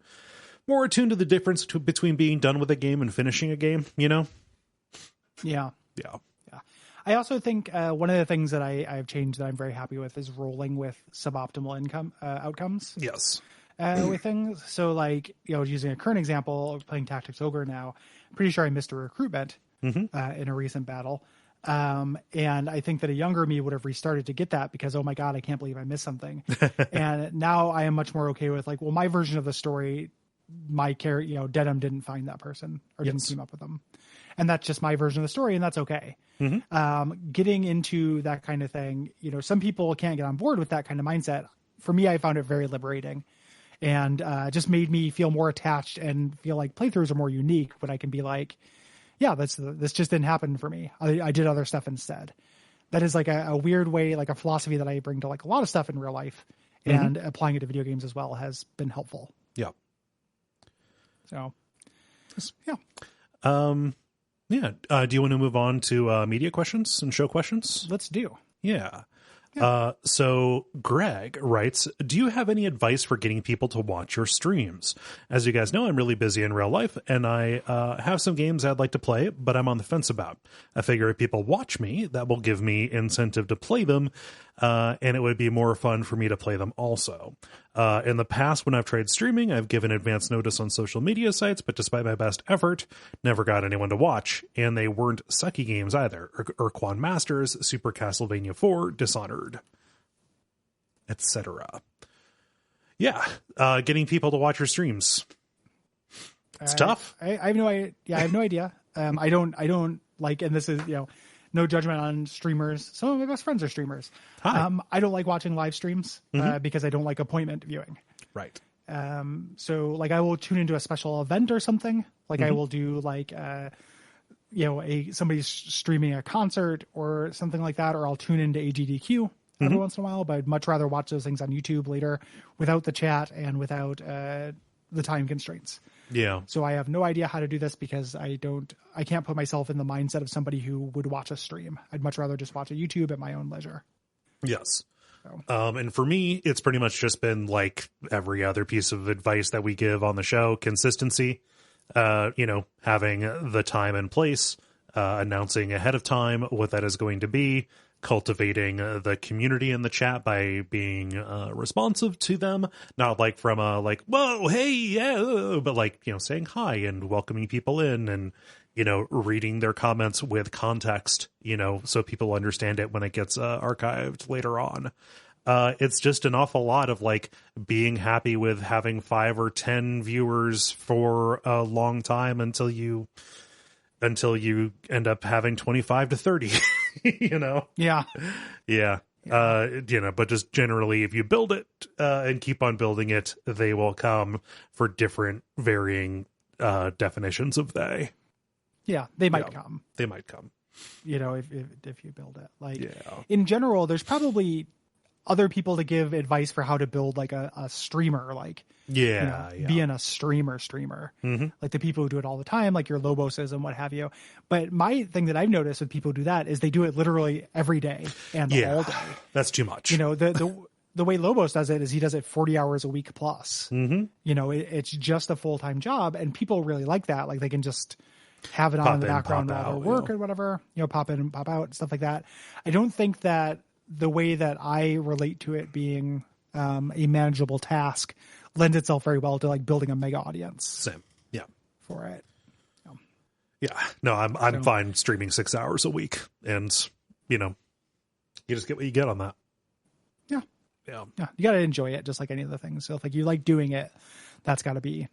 the difference between being done with a game and finishing a game, you know? Yeah. Yeah. Yeah. I also think one of the things that I've changed that I'm very happy with is rolling with suboptimal outcomes. Yes. With things. So, like, you know, using a current example of playing Tactics Ogre now, I'm pretty sure I missed a recruitment in a recent battle. And I think that a younger me would have restarted to get that because, oh my God, I can't believe I missed something. And now I am much more okay with like, well, my version of the story my Denim didn't find that person or didn't team up with them. And that's just my version of the story, and that's okay. Getting into that kind of thing, some people can't get on board with that kind of mindset. For me, I found it very liberating, and just made me feel more attached and feel like playthroughs are more unique when I can be like, yeah, this just didn't happen for me. I did other stuff instead. That is like a weird way, like a philosophy that I bring to like a lot of stuff in real life, and applying it to video games as well has been helpful. Yeah. So, yeah. Yeah. Do you want to move on to media questions and show questions? Let's do. Yeah. So Greg writes, do you have any advice for getting people to watch your streams? As you guys know, I'm really busy in real life, and I have some games I'd like to play, but I'm on the fence about. I figure if people watch me, that will give me incentive to play them, and it would be more fun for me to play them also. In the past, when I've tried streaming, I've given advance notice on social media sites, but despite my best effort, never got anyone to watch, and they weren't sucky games either. Urquan Masters, Super Castlevania 4, Dishonored, etc. Yeah, getting people to watch your streams. It's tough. I have no idea. Yeah, I have no idea. I don't like, and this is, no judgment on streamers. Some of my best friends are streamers. I don't like watching live streams because I don't like appointment viewing. Right. So like I will tune into a special event or something. Like I will do like, somebody's streaming a concert or something like that, or I'll tune into AGDQ every once in a while, but I'd much rather watch those things on YouTube later without the chat and without the time constraints. Yeah. So I have no idea how to do this because I can't put myself in the mindset of somebody who would watch a stream. I'd much rather just watch a YouTube at my own leisure. Yes. So. And for me, it's pretty much just been like every other piece of advice that we give on the show: consistency, having the time and place, announcing ahead of time what that is going to be, cultivating the community in the chat by being responsive to them, not like from a like, whoa, hey, yeah, but like, saying hi and welcoming people in and, reading their comments with context, so people understand it when it gets archived later on. It's just an awful lot of like being happy with having 5 or 10 viewers for a long time until you end up having 25 to 30. Yeah. But just generally, if you build it and keep on building it, they will come for different varying definitions of they. Yeah, they might come. They might come. If you build it. Like in general, there's probably other people to give advice for how to build like a streamer, like being a streamer, like the people who do it all the time, like your Loboses and what have you. But my thing that I've noticed with people who do that is they do it literally every day and all day. That's too much. The way Lobos does it is he does it 40 hours a week plus. It's just a full-time job, and people really like that. Like they can just have it on in the background while they work or whatever, pop in and pop out, stuff like that. I don't think that the way that I relate to it being a manageable task lends itself very well to like building a mega audience. Same. Yeah. For it. Yeah. No, I'm fine streaming 6 hours a week, and you just get what you get on that. Yeah. Yeah. You got to enjoy it just like any of the things. So if like you like doing it, that's got to be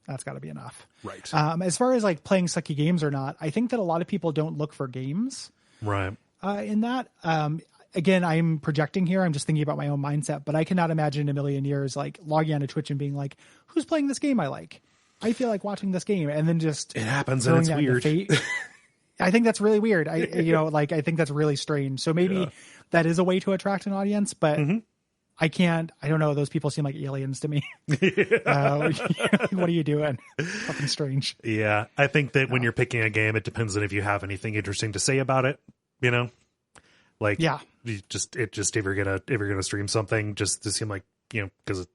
enough. Right. As far as like playing sucky games or not, I think that a lot of people don't look for games. Right. In that, again, I'm projecting here. I'm just thinking about my own mindset, but I cannot imagine in a million years, like logging onto Twitch and being like, who's playing this game I like? I feel like watching this game, and then just it happens and it's weird. I think that's really weird. I think that's really strange. So maybe that is a way to attract an audience, but I don't know. Those people seem like aliens to me. What are you doing? Fucking strange. Yeah. I think that when you're picking a game, it depends on if you have anything interesting to say about it, like, if you're gonna stream something just to seem like, because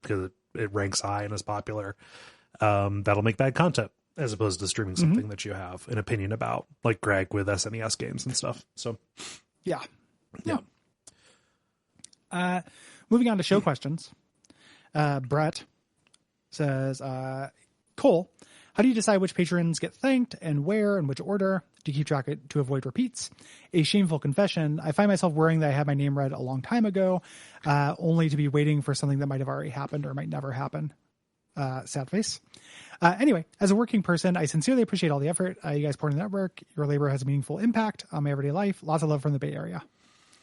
it ranks high and is popular, that'll make bad content as opposed to streaming something that you have an opinion about, like Greg with SNES games and stuff. So yeah. Moving on to show questions. Brett says, Cole, how do you decide which patrons get thanked and where and which order? Do you keep track to avoid repeats? A shameful confession. I find myself worrying that I had my name read a long time ago, only to be waiting for something that might have already happened or might never happen. Sad face. Anyway, as a working person, I sincerely appreciate all the effort you guys pour into the network. Your labor has a meaningful impact on my everyday life. Lots of love from the Bay Area.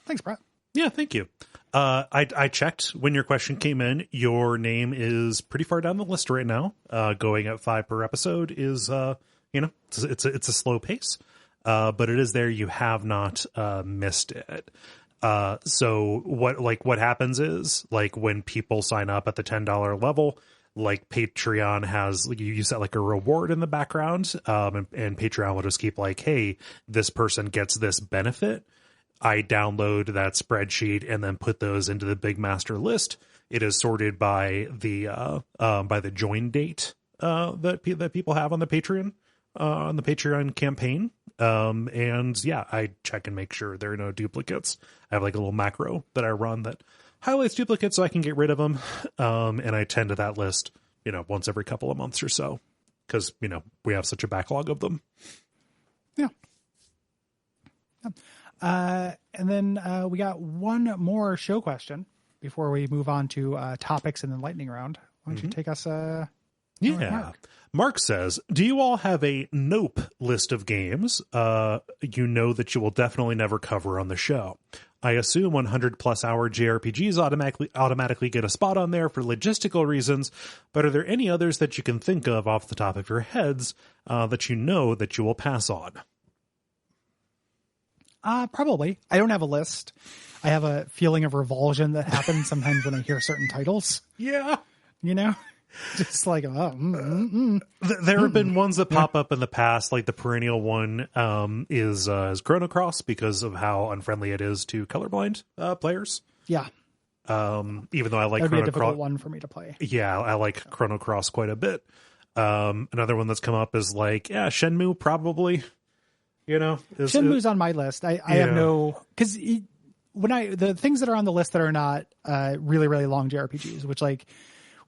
Thanks, Brett. Yeah, thank you. I checked when your question came in. Your name is pretty far down the list right now. Going at 5 per episode is, it's a slow pace, but it is there. You have not missed it. So what happens is, like, when people sign up at the $10 level, like, Patreon has, you set like a reward in the background, and Patreon will just keep like, hey, this person gets this benefit. I download that spreadsheet and then put those into the big master list. It is sorted by the join date that people have on the Patreon campaign. And yeah, I check and make sure there are no duplicates. I have like a little macro that I run that highlights duplicates so I can get rid of them. And I tend to that list, once every couple of months or so, because, we have such a backlog of them. Yeah. And then we got one more show question before we move on to topics and then lightning round. Why don't you take us? Mark says, do you all have a nope list of games that you will definitely never cover on the show? I assume 100+ hour JRPGs automatically get a spot on there for logistical reasons, but are there any others that you can think of off the top of your heads that you will pass on? Probably. I don't have a list. I have a feeling of revulsion that happens sometimes when I hear certain titles. Yeah. Just like, there have been ones that pop up in the past, like the perennial one is Chrono Cross, because of how unfriendly it is to colorblind players. Yeah. Even though I like That'd be a difficult one for me to play. Yeah, I like Chrono Cross quite a bit. Another one that's come up is like, Shenmue probably. Shenmue's on my list. I have no, because the things that are on the list that are not really, really long JRPGs, which like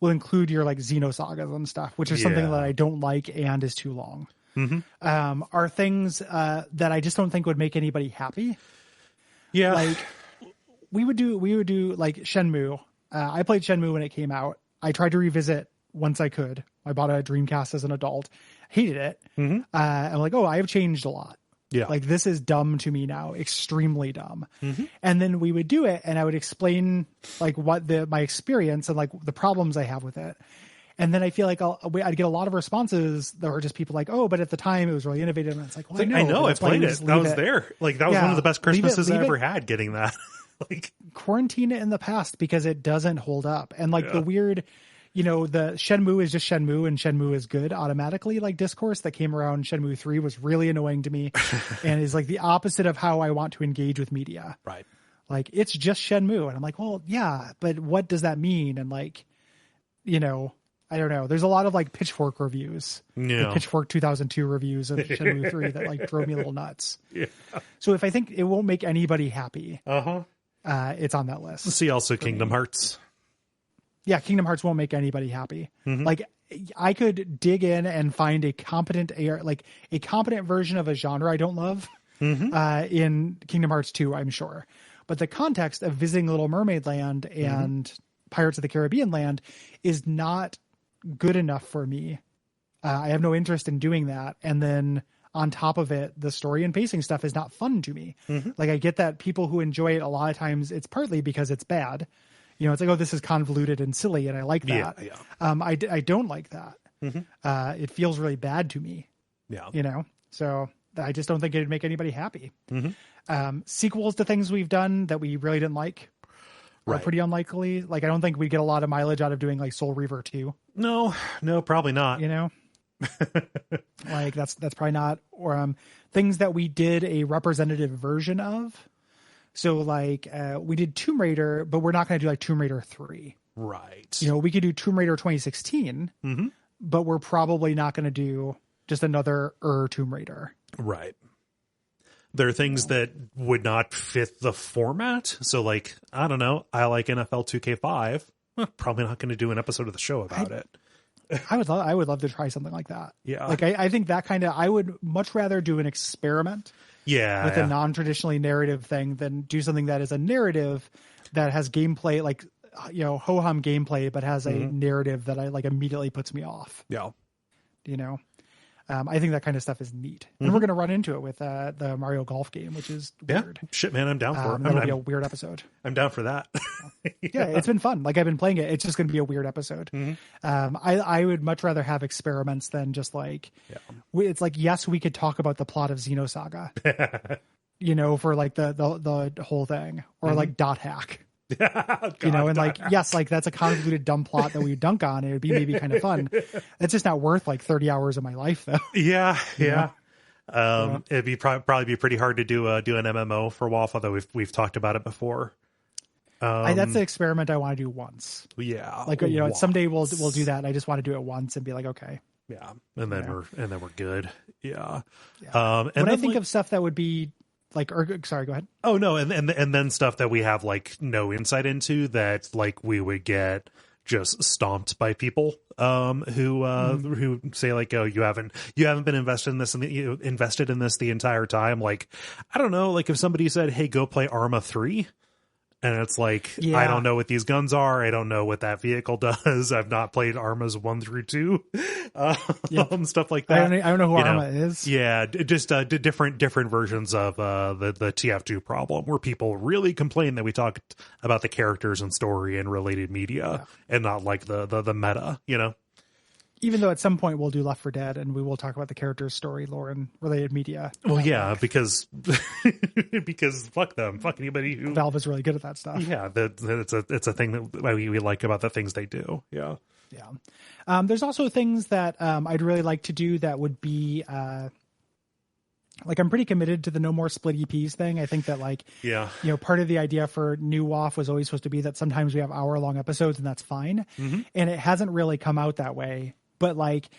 will include your like Xenosagas and stuff, which is something that I don't like and is too long. Are things that I just don't think would make anybody happy. Yeah. Like we would do like Shenmue. I played Shenmue when it came out. I tried to revisit once I could. I bought a Dreamcast as an adult. Hated it. I'm like, I have changed a lot. Yeah. Like this is dumb to me now, extremely dumb. And then we would do it and I would explain like what my experience and like the problems I have with it. And then I feel like I'd get a lot of responses that were just people like, but at the time it was really innovative. And it's like, well, I know I played it. That was there. Like that was one of the best Christmases I ever had getting that. Like quarantine it in the past because it doesn't hold up. And like the weird, the Shenmue is just Shenmue and Shenmue is good automatically, like discourse that came around Shenmue 3 was really annoying to me and is like the opposite of how I want to engage with media. Right. Like it's just Shenmue. And I'm like, well, yeah, but what does that mean? And like, I don't know. There's a lot of like Pitchfork reviews, like Pitchfork 2002 reviews of Shenmue 3 that like drove me a little nuts. Yeah. So if I think it won't make anybody happy, it's on that list. See also Kingdom Hearts. Yeah, Kingdom Hearts won't make anybody happy. Like I could dig in and find a competent version of a genre I don't love in Kingdom Hearts 2, I'm sure. But the context of visiting Little Mermaid Land and Pirates of the Caribbean Land is not good enough for me. I have no interest in doing that. And then on top of it, the story and pacing stuff is not fun to me. Like I get that people who enjoy it a lot of times, it's partly because it's bad. It's like, this is convoluted and silly, and I like that. I don't like that. It feels really bad to me. Yeah. So I just don't think it'd make anybody happy. Sequels to things we've done that we really didn't like are pretty unlikely. Like, I don't think we get a lot of mileage out of doing like Soul Reaver 2. No, probably not. Like that's probably not, or things that we did a representative version of. So like we did Tomb Raider, but we're not going to do like Tomb Raider 3. Right. We could do Tomb Raider 2016, but we're probably not going to do just another Tomb Raider. Right. There are things that would not fit the format. So like, I don't know. I like NFL 2K5. Probably not going to do an episode of the show about it. I would love to try something like that. Yeah. Like I think that I would much rather do an experiment. With a non-traditionally narrative thing than do something that is a narrative that has gameplay, like ho-hum gameplay, but has a narrative that I like immediately puts me off. Yeah. I think that kind of stuff is neat. And we're going to run into it with the Mario Golf game, which is weird. Shit, man, I'm down for it. That'll be a weird episode. I'm down for that. Yeah, it's been fun. Like I've been playing it. It's just going to be a weird episode. I would much rather have experiments than just like, it's like, yes, we could talk about the plot of Xenosaga, for like the whole thing, or like Dot Hack. And like, yes, like that's a convoluted dumb plot that we would dunk on. It would be maybe kind of fun. It's just not worth like 30 hours of my life though. Yeah. It'd be probably be pretty hard to do an MMO for WoW, although we've talked about it before. That's an experiment I want to do once. Yeah. Like, someday we'll do that. And I just want to do it once and be like, okay. Yeah. And then we're good. Yeah. And when I think of stuff that would be like, sorry, go ahead. Oh no. And then stuff that we have like no insight into that like we would get just stomped by people who say like, oh, you haven't been invested in this and invested in this the entire time. Like, I don't know, like if somebody said, hey, go play Arma 3. And it's like, I don't know what these guns are. I don't know what that vehicle does. I've not played Armas 1 through 2, stuff like that. I don't know who Arma is. Yeah, just different versions of the TF2 problem, where people really complain that we talk about the characters and story and related media, and not like the meta. Even though at some point we'll do Left 4 Dead and we will talk about the character's story, lore, and related media. Well, yeah, because fuck them, fuck anybody who Valve is really good at that stuff. Yeah, it's a thing that we like about the things they do. Yeah. There's also things that I'd really like to do that would be like I'm pretty committed to the no more split EPs thing. I think that part of the idea for new WoF was always supposed to be that sometimes we have hour-long episodes and that's fine, and it hasn't really come out that way. But like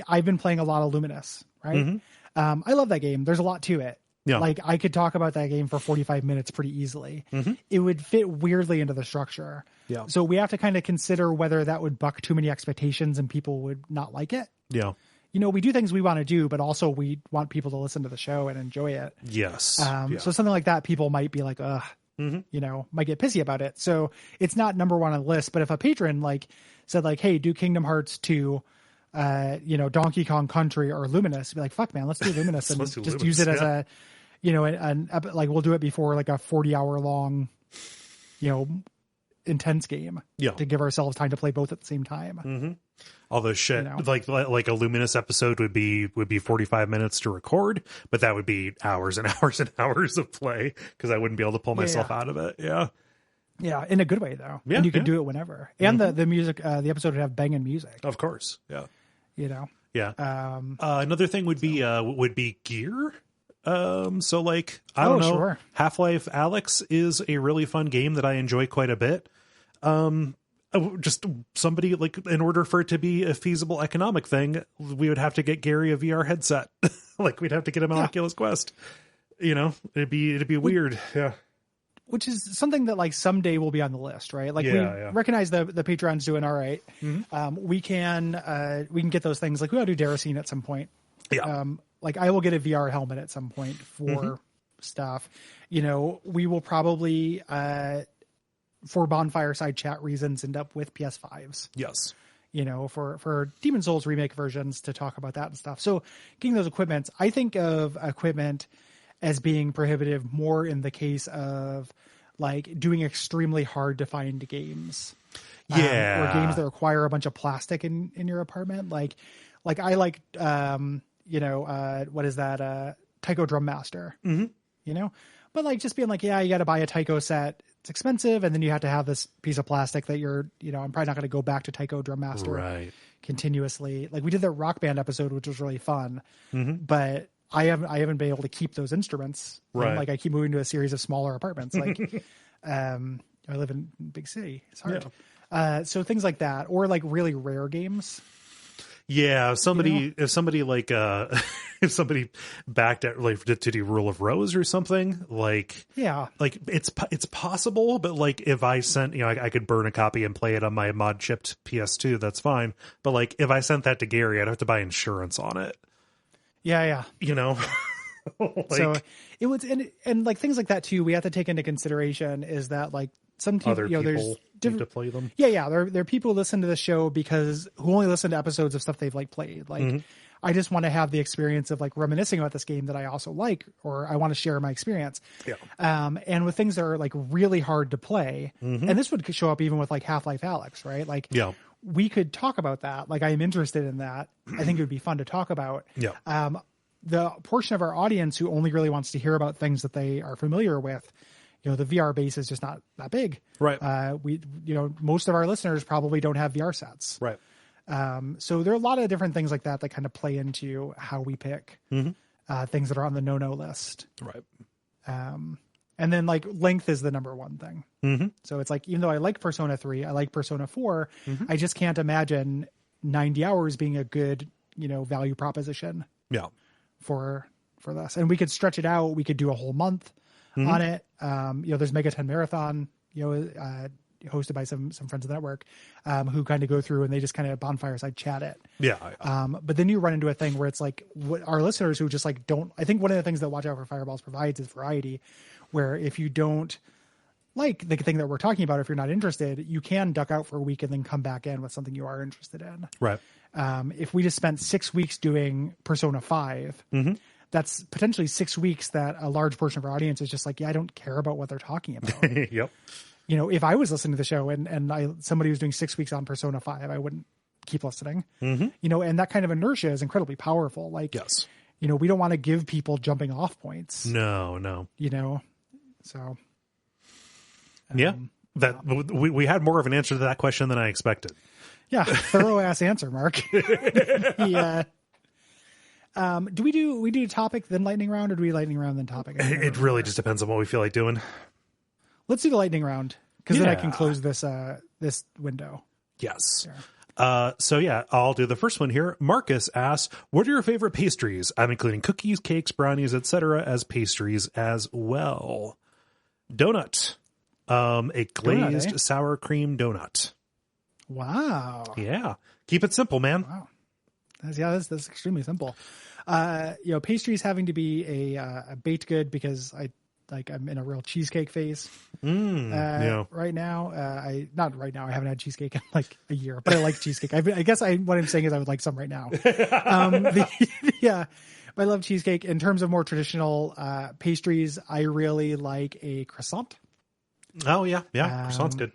I've been playing a lot of Luminous, right? I love that game. There's a lot to it. Yeah. Like I could talk about that game for 45 minutes pretty easily. It would fit weirdly into the structure. Yeah. So we have to kind of consider whether that would buck too many expectations and people would not like it. Yeah. We do things we want to do, but also we want people to listen to the show and enjoy it. Yes. So something like that, people might be like, ugh, might get pissy about it. So it's not number one on the list, but if a patron said hey, do Kingdom Hearts 2, Donkey Kong Country or Luminous, be like, fuck man, let's do Luminous and just use it as a, we'll do it before like a 40-hour long, intense game to give ourselves time to play both at the same time. Although shit, like a Luminous episode would be 45 minutes to record, but that would be hours and hours and hours of play because I wouldn't be able to pull myself out of it. Yeah, in a good way though. Yeah, and you can do it whenever. And the music, the episode would have banging music. Of course. Yeah. Yeah. Another thing would be gear. So like, I don't know. Sure. Half-Life Alyx is a really fun game that I enjoy quite a bit. Just somebody like, in order for it to be a feasible economic thing, we would have to get Gary a VR headset. Like we'd have to get him an Oculus Quest. It'd be weird. Yeah. Which is something that like someday will be on the list, right? Like we recognize the Patreon's doing all right. We can get those things. Like we ought to do Daracene at some point. Yeah. Like I will get a VR helmet at some point for stuff. We will probably for bonfire side chat reasons end up with PS5s. Yes. For Demon Souls remake versions to talk about that and stuff. So getting those equipments, I think of equipment as being prohibitive more in the case of like doing extremely hard to find games. Or games that require a bunch of plastic in your apartment. Like I like, what is that? Taiko Drum Master, but like just being like, you got to buy a Taiko set. It's expensive. And then you have to have this piece of plastic that I'm probably not going to go back to Taiko Drum Master continuously. Like we did the Rock Band episode, which was really fun, but I haven't been able to keep those instruments. Right. Like I keep moving to a series of smaller apartments. Like, I live in a big city. It's hard. Yeah. So things like that, or like really rare games. Yeah. If somebody backed at like to do Rule of Rose or something, like it's possible, but like if I sent, I could burn a copy and play it on my mod chipped PS2, that's fine. But like if I sent that to Gary, I'd have to buy insurance on it. Yeah. So it was, and like things like that too, we have to take into consideration is that like some other people, people there's need to play them. Yeah. There are people who listen to the show who only listen to episodes of stuff they've like played. Like, I just want to have the experience of like reminiscing about this game that I also like, or I want to share my experience. Yeah. And with things that are like really hard to play, and this would show up even with like Half-Life Alyx, right? Like, we could talk about that. Like, I am interested in that. I think it would be fun to talk about. Yeah. The portion of our audience who only really wants to hear about things that they are familiar with, the VR base is just not that big. Right. Most of our listeners probably don't have VR sets. Right. So there are a lot of different things like that kind of play into how we pick things that are on the no-no list. Right. And then like length is the number one thing. So it's like, even though I like Persona 3, I like Persona 4, I just can't imagine 90 hours being a good, value proposition. Yeah. For this. And we could stretch it out. We could do a whole month on it. There's Megaton Marathon, hosted by some friends of the network, who kind of go through and they just kind of bonfireside chat it. Yeah. But then you run into a thing where it's like our listeners who just like I think one of the things that Watch Out for Fireballs provides is variety, where if you don't like the thing that we're talking about, if you're not interested, you can duck out for a week and then come back in with something you are interested in. Right. If we just spent 6 weeks doing Persona 5, that's potentially 6 weeks that a large portion of our audience is just like, I don't care about what they're talking about. Yep. If I was listening to the show and somebody was doing 6 weeks on Persona 5, I wouldn't keep listening. And that kind of inertia is incredibly powerful. Like, yes. We don't want to give people jumping off points. No. So. We had more of an answer to that question than I expected. Yeah, thorough ass answer, Mark. Yeah. Do we do topic then lightning round, or do we lightning round then topic? It really just depends on what we feel like doing. Let's do the lightning round, because then I can close this window. Yes. Sure. I'll do the first one here. Marcus asks, "What are your favorite pastries?" I'm including cookies, cakes, brownies, etc. as pastries as well. Donut. A glazed sour cream donut. Wow. Yeah. Keep it simple, man. Wow. That's extremely simple. Pastries having to be a baked good, because I'm in a real cheesecake phase right now. Not right now. I haven't had cheesecake in like a year, but I like cheesecake. I guess what I'm saying is I would like some right now. But I love cheesecake. In terms of more traditional pastries, I really like a croissant. Oh yeah. Croissant's good.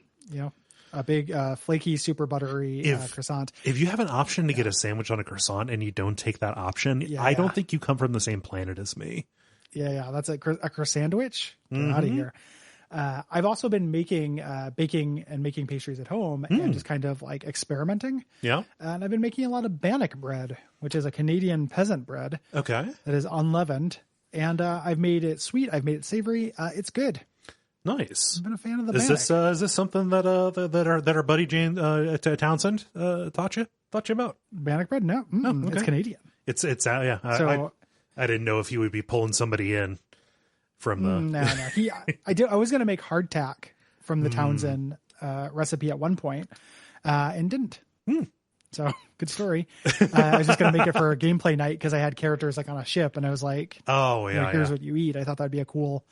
A big flaky, super buttery croissant. If you have an option to get a sandwich on a croissant and you don't take that option, I don't think you come from the same planet as me. Yeah. That's a croissant sandwich. Get out of here. I've also been baking and making pastries at home and just kind of like experimenting. Yeah. And I've been making a lot of bannock bread, which is a Canadian peasant bread. Okay. That is unleavened. And I've made it sweet. I've made it savory. It's good. Nice. I've been a fan of the bannock. Is this something that our buddy Jane Townsend taught you about? Bannock bread? No. Okay. It's Canadian. It's I didn't know if he would be pulling somebody in from the No. I was going to make hardtack from the Townsend recipe at one point and didn't. So good story. I was just going to make it for a gameplay night because I had characters like on a ship, and I was like, here's what you eat. I thought that'd be a cool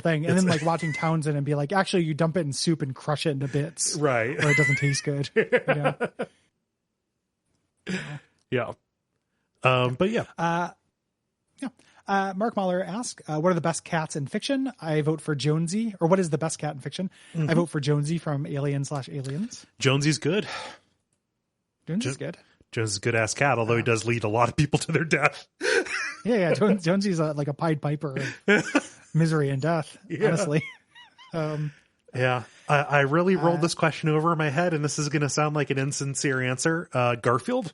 thing. And then like watching Townsend and be like, actually you dump it in soup and crush it into bits. Right. Or it doesn't taste good. Yeah. But yeah. Mark Mahler asks, what are the best cats in fiction? I vote for Jonesy. Or what is the best cat in fiction? I vote for Jonesy from Alien/Aliens. Jonesy's good. Jonesy's good. Jonesy's a good ass cat, although he does lead a lot of people to their death. Jonesy's like a Pied Piper of misery and death, honestly. I really rolled this question over in my head, and this is going to sound like an insincere answer. Garfield.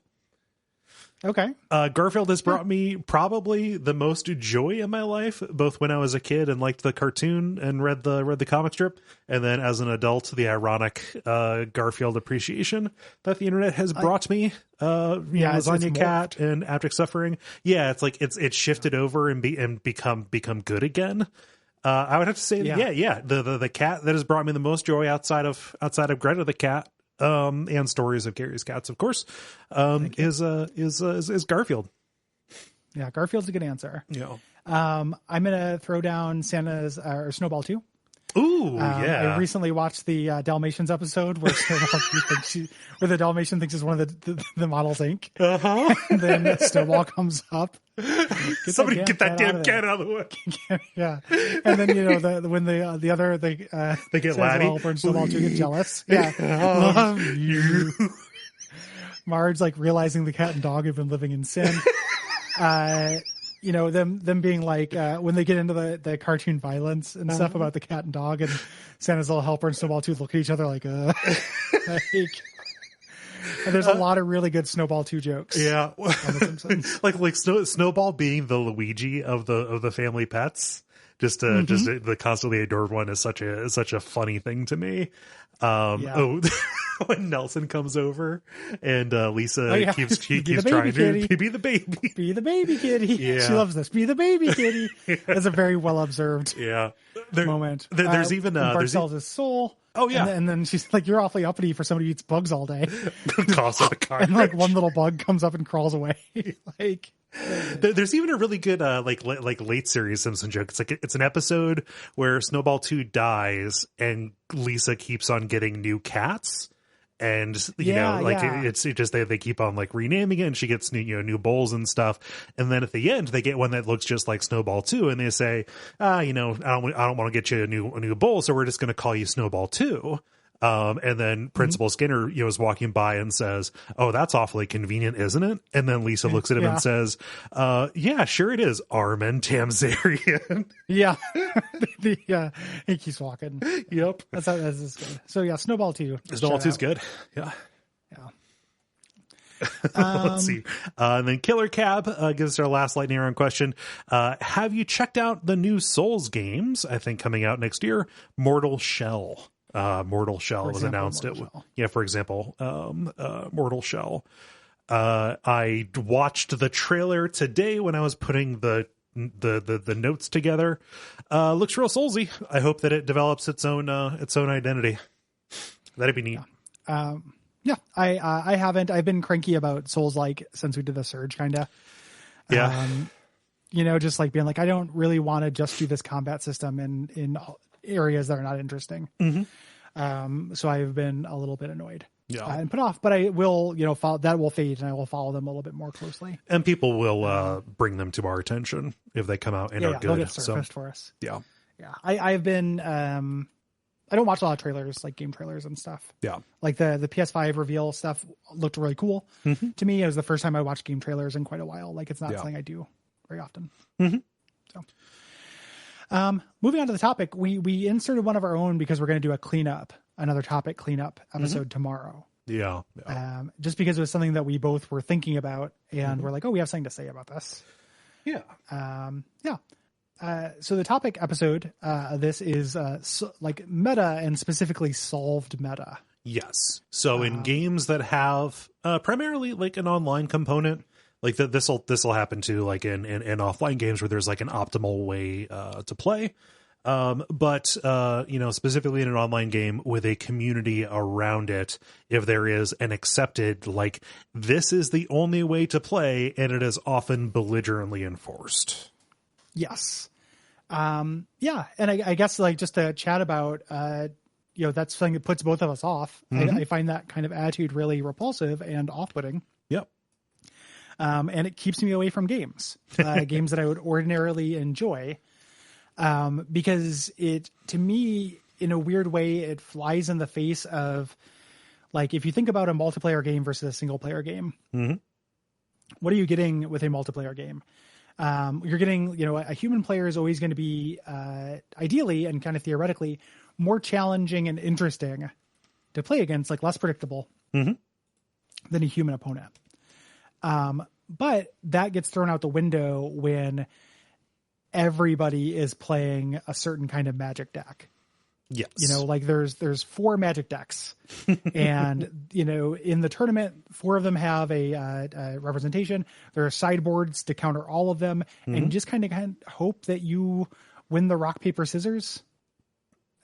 Okay. Garfield has brought me probably the most joy in my life, both when I was a kid and liked the cartoon and read the comic strip, and then as an adult, the ironic Garfield appreciation that the internet has brought me. Lasagna Cat and Abject Suffering. Yeah, it's like it's shifted over and become good again. I would have to say, the cat that has brought me the most joy outside of Greta the cat. And stories of Gary's cats, of course, is Garfield. Yeah, Garfield's a good answer. Yeah. I'm gonna throw down Santa's or Snowball 2. Ooh, yeah. I recently watched the Dalmatians episode where where the Dalmatian thinks it's one of the Models Inc. And then Snowball comes up. Somebody get that damn cat out of the way. Yeah. And then, when the other, they get Laddie. And Snowball too get jealous. Yeah. Love you. Marge, like, realizing the cat and dog have been living in sin. Them being like, when they get into the cartoon violence and stuff about the cat and dog, and Santa's little helper and Snowball 2 look at each other like, and there's a lot of really good Snowball 2 jokes. Yeah. like Snowball being the Luigi of the family pets. Just the constantly adored one is such a funny thing to me. When Nelson comes over and Lisa keeps trying to be the baby. Be the baby kitty. Yeah. She loves this. Be the baby kitty. That's a very well observed moment. There's even Bart sells his soul. Oh yeah. And then she's like, "You're awfully uppity for somebody who eats bugs all day." And like one little bug comes up and crawls away. Like, there's even a really good like late series Simpson joke. It's like it's an episode where Snowball 2 dies and Lisa keeps on getting new cats. And it's just they keep on like renaming it, and she gets new bowls and stuff. And then at the end, they get one that looks just like Snowball 2, and they say, I don't want to get you a new bowl, so we're just going to call you Snowball 2. And then Principal Skinner, is walking by and says, "Oh, that's awfully convenient, isn't it?" And then Lisa looks at him and says, "Yeah, sure it is, Armin Tamzarian." Yeah. He keeps walking. Yep. That's good. So yeah, Snowball 2. Snowball 2 is good. Yeah. Yeah. Let's see. And then Killer Cab gives us our last lightning round question. Have you checked out the new Souls games, I think coming out next year? Mortal Shell. Mortal Shell was announced. For example, Mortal Shell. I watched the trailer today when I was putting the notes together. Looks real soulsy. I hope that it develops its own identity. That'd be neat. Yeah. I haven't. I've been cranky about Souls-like since we did the Surge, kind of. Yeah. Just like being like, I don't really want to just do this combat system in areas that are not interesting. So I've been a little bit annoyed and put off, but I will, follow, that will fade, and I will follow them a little bit more closely. And people will bring them to our attention if they come out and are good. They'll get surfaced for us. Yeah. I've been, I don't watch a lot of trailers, like game trailers and stuff. Yeah. Like the PS5 reveal stuff looked really cool to me. It was the first time I watched game trailers in quite a while. Like, it's not something I do very often. So. Moving on to the topic, we inserted one of our own because we're going to do another topic cleanup episode tomorrow. Yeah. Just because it was something that we both were thinking about, and we're like, oh, we have something to say about this. Yeah. So the topic episode, this is like meta, and specifically solved meta. Yes. So in games that have primarily like an online component, like this will happen too, like in offline games where there's like an optimal way to play. But specifically in an online game with a community around it, if there is an accepted, like, this is the only way to play, and it is often belligerently enforced. Yes. And I guess, like, just to chat about, that's something that puts both of us off. I find that kind of attitude really repulsive and off-putting. Yep. And it keeps me away from games, games that I would ordinarily enjoy. Because to me, in a weird way, it flies in the face of, like, if you think about a multiplayer game versus a single player game, what are you getting with a multiplayer game? You're getting, a human player is always going to be, ideally and kind of theoretically more challenging and interesting to play against, like less predictable than a human opponent. But that gets thrown out the window when everybody is playing a certain kind of magic deck. Yes. Like there's 4 magic decks and, in the tournament, 4 of them have a representation. There are sideboards to counter all of them, and you just kind of hope that you win the rock, paper, scissors,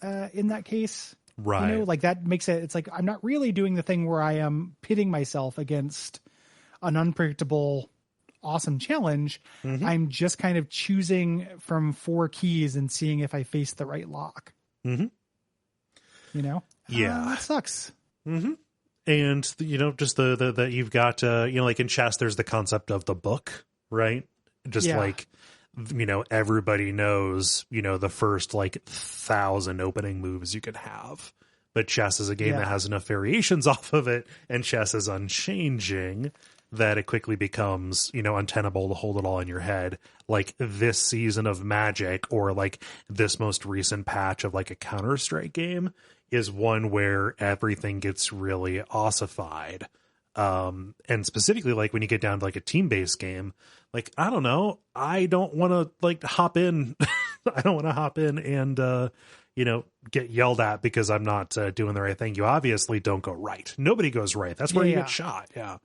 in that case. Right. Like that makes it's like, I'm not really doing the thing where I am pitting myself against an unpredictable, awesome challenge. I'm just kind of choosing from 4 keys and seeing if I face the right lock. Mm-hmm. You know? Yeah. That sucks. Mm-hmm. And, you know, just the you've got, you know, like in chess, there's the concept of the book, right? Just like, you know, everybody knows, you know, the first like 1,000 opening moves you could have. But chess is a game that has enough variations off of it, and chess is unchanging, that it quickly becomes, you know, untenable to hold it all in your head. Like this season of Magic, or like this most recent patch of like a Counter-Strike game, is one where everything gets really ossified. And specifically, like when you get down to like a team-based game, like, I don't know, I don't want to like hop in. I don't want to hop in and, you know, get yelled at because I'm not doing the right thing. You obviously don't go right. Nobody goes right. That's where you get shot. Yeah.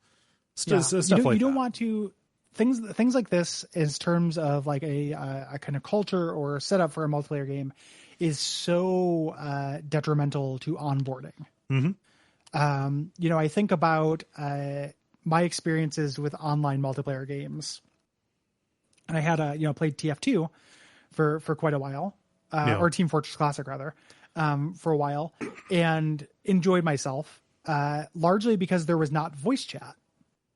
Stuff you don't want to things like this in terms of like a kind of culture or setup for a multiplayer game is so detrimental to onboarding. Mm-hmm. You know, I think about my experiences with online multiplayer games, and I had played TF2 for quite a while, or Team Fortress Classic rather, for a while, and enjoyed myself largely because there was not voice chat.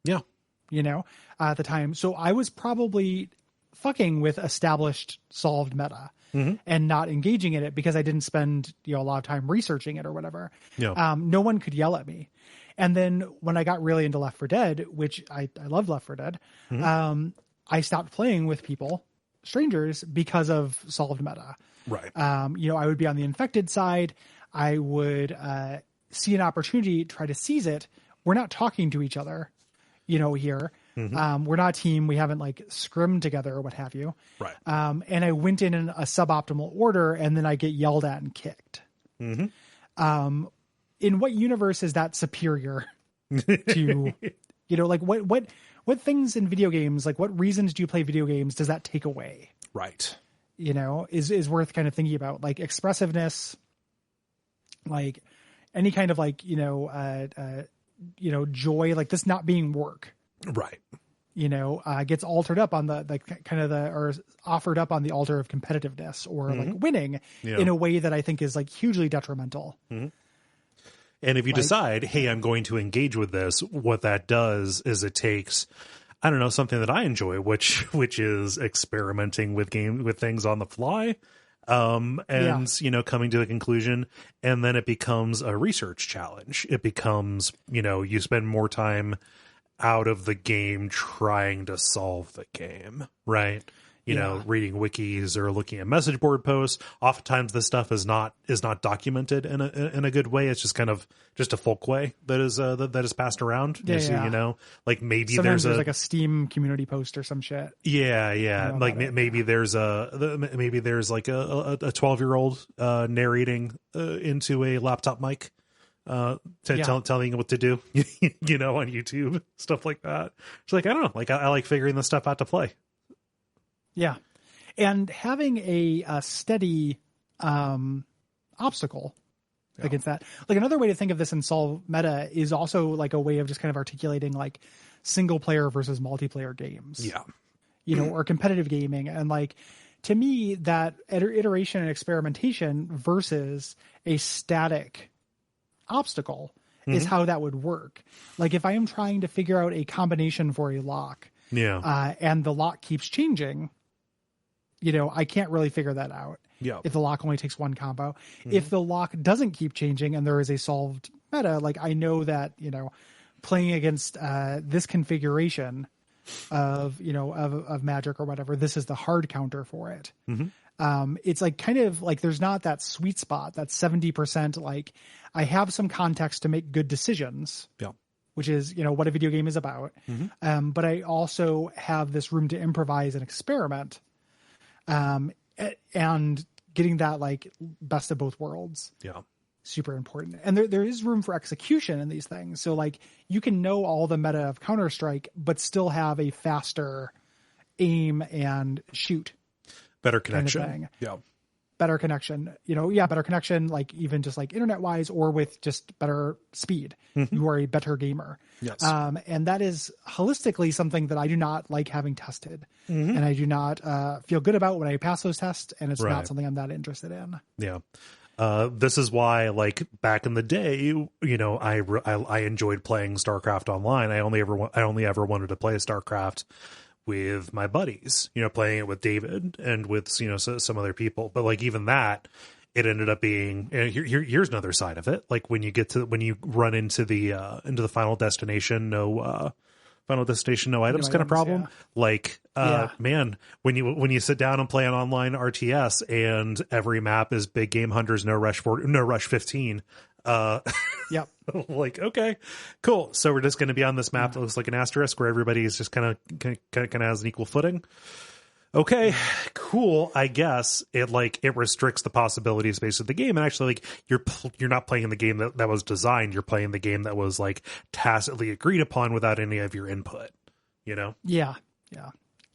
Yeah. You know, at the time. So I was probably fucking with established solved meta and not engaging in it because I didn't spend, you know, a lot of time researching it or whatever. Yeah. No one could yell at me. And then when I got really into Left 4 Dead, which I loved Left 4 Dead, I stopped playing with people, strangers, because of solved meta. Right. You know, I would be on the infected side. I would see an opportunity, try to seize it. We're not talking to each other, you know, here. We're not a team. We haven't like scrimmed together or what have you. Right. And I went in a suboptimal order, and then I get yelled at and kicked. In what universe is that superior to, you know, like what things in video games, like what reasons do you play video games does that take away? Right. You know, is worth kind of thinking about, like expressiveness, like any kind of like, joy, like this not being work. Right. You know, gets altered up on or offered up on the altar of competitiveness or like winning in a way that I think is like hugely detrimental. And if you decide, hey, I'm going to engage with this, what that does is it takes, I don't know, something that I enjoy, which is experimenting with things on the fly, you know, coming to a conclusion, and then it becomes a research challenge. It becomes, you know, you spend more time out of the game trying to solve the game, right? You know, reading wikis or looking at message board posts. Oftentimes this stuff is not documented in a good way. It's just kind of just a folk way that is passed around. You know, like maybe sometimes there's like a Steam community post or some shit. Yeah. Like maybe there's like a 12-year-old narrating into a laptop mic. Telling what to do, you know, on YouTube, stuff like that. It's like, I don't know, like I like figuring this stuff out to play. Yeah. And having a steady obstacle against that. Like another way to think of this in solve meta is also like a way of just kind of articulating like single player versus multiplayer games. Yeah. You know, or competitive gaming. And like, to me, that iteration and experimentation versus a static obstacle is how that would work. Like if I am trying to figure out a combination for a lock, and the lock keeps changing, you know, I can't really figure that out. Yeah. If the lock only takes one combo, if the lock doesn't keep changing and there is a solved meta, like I know that, you know, playing against this configuration of, you know, of Magic or whatever, this is the hard counter for it. It's like kind of like there's not that sweet spot, that 70%, like I have some context to make good decisions, which is, you know, what a video game is about. But I also have this room to improvise and experiment, and getting that like best of both worlds. Yeah. Super important. And there is room for execution in these things. So like you can know all the meta of Counter-Strike, but still have a faster aim and shoot. Better connection. Kind of thing. Better connection, you know, better connection, like even just like internet wise or with just better speed. You are a better gamer. Yes. And that is holistically something that I do not like having tested, and I do not feel good about when I pass those tests, and it's not something I'm that interested in. Yeah. This is why, like, back in the day, you know, I enjoyed playing StarCraft Online. I only ever wanted to play StarCraft with my buddies, you know, playing it with David and with, you know, some other people. But like, even that, it ended up being, here's another side of it. Like, when you run into the Final Destination, no items kind of problem. Yeah. Like, man, when you sit down and play an online RTS and every map is Big Game Hunters, no rush 15. Yep. Like, okay, cool. So we're just going to be on this map that looks like an asterisk where everybody is just kind of has an equal footing. Okay, cool. I guess it restricts the possibility space of the game, and actually, like, you're not playing the game that was designed. You're playing the game that was like tacitly agreed upon without any of your input. You know? Yeah.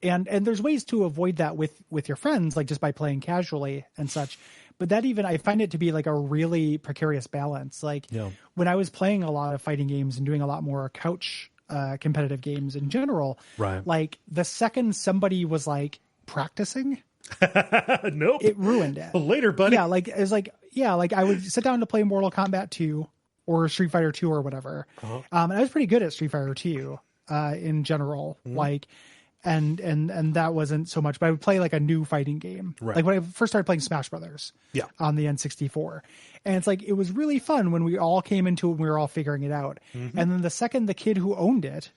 And there's ways to avoid that with your friends, like just by playing casually and such. But that even, I find it to be like a really precarious balance. Like, when I was playing a lot of fighting games and doing a lot more couch competitive games in general, right? Like, the second somebody was like practicing, nope, it ruined it. Later, buddy. Yeah, like, it was like, like I would sit down to play Mortal Kombat 2 or Street Fighter 2 or whatever. And I was pretty good at Street Fighter 2 in general, like, and that wasn't so much, but I would play like a new fighting game. Right. Like when I first started playing Smash Brothers on the N64. And it's like, it was really fun when we all came into it and we were all figuring it out. And then the second the kid who owned it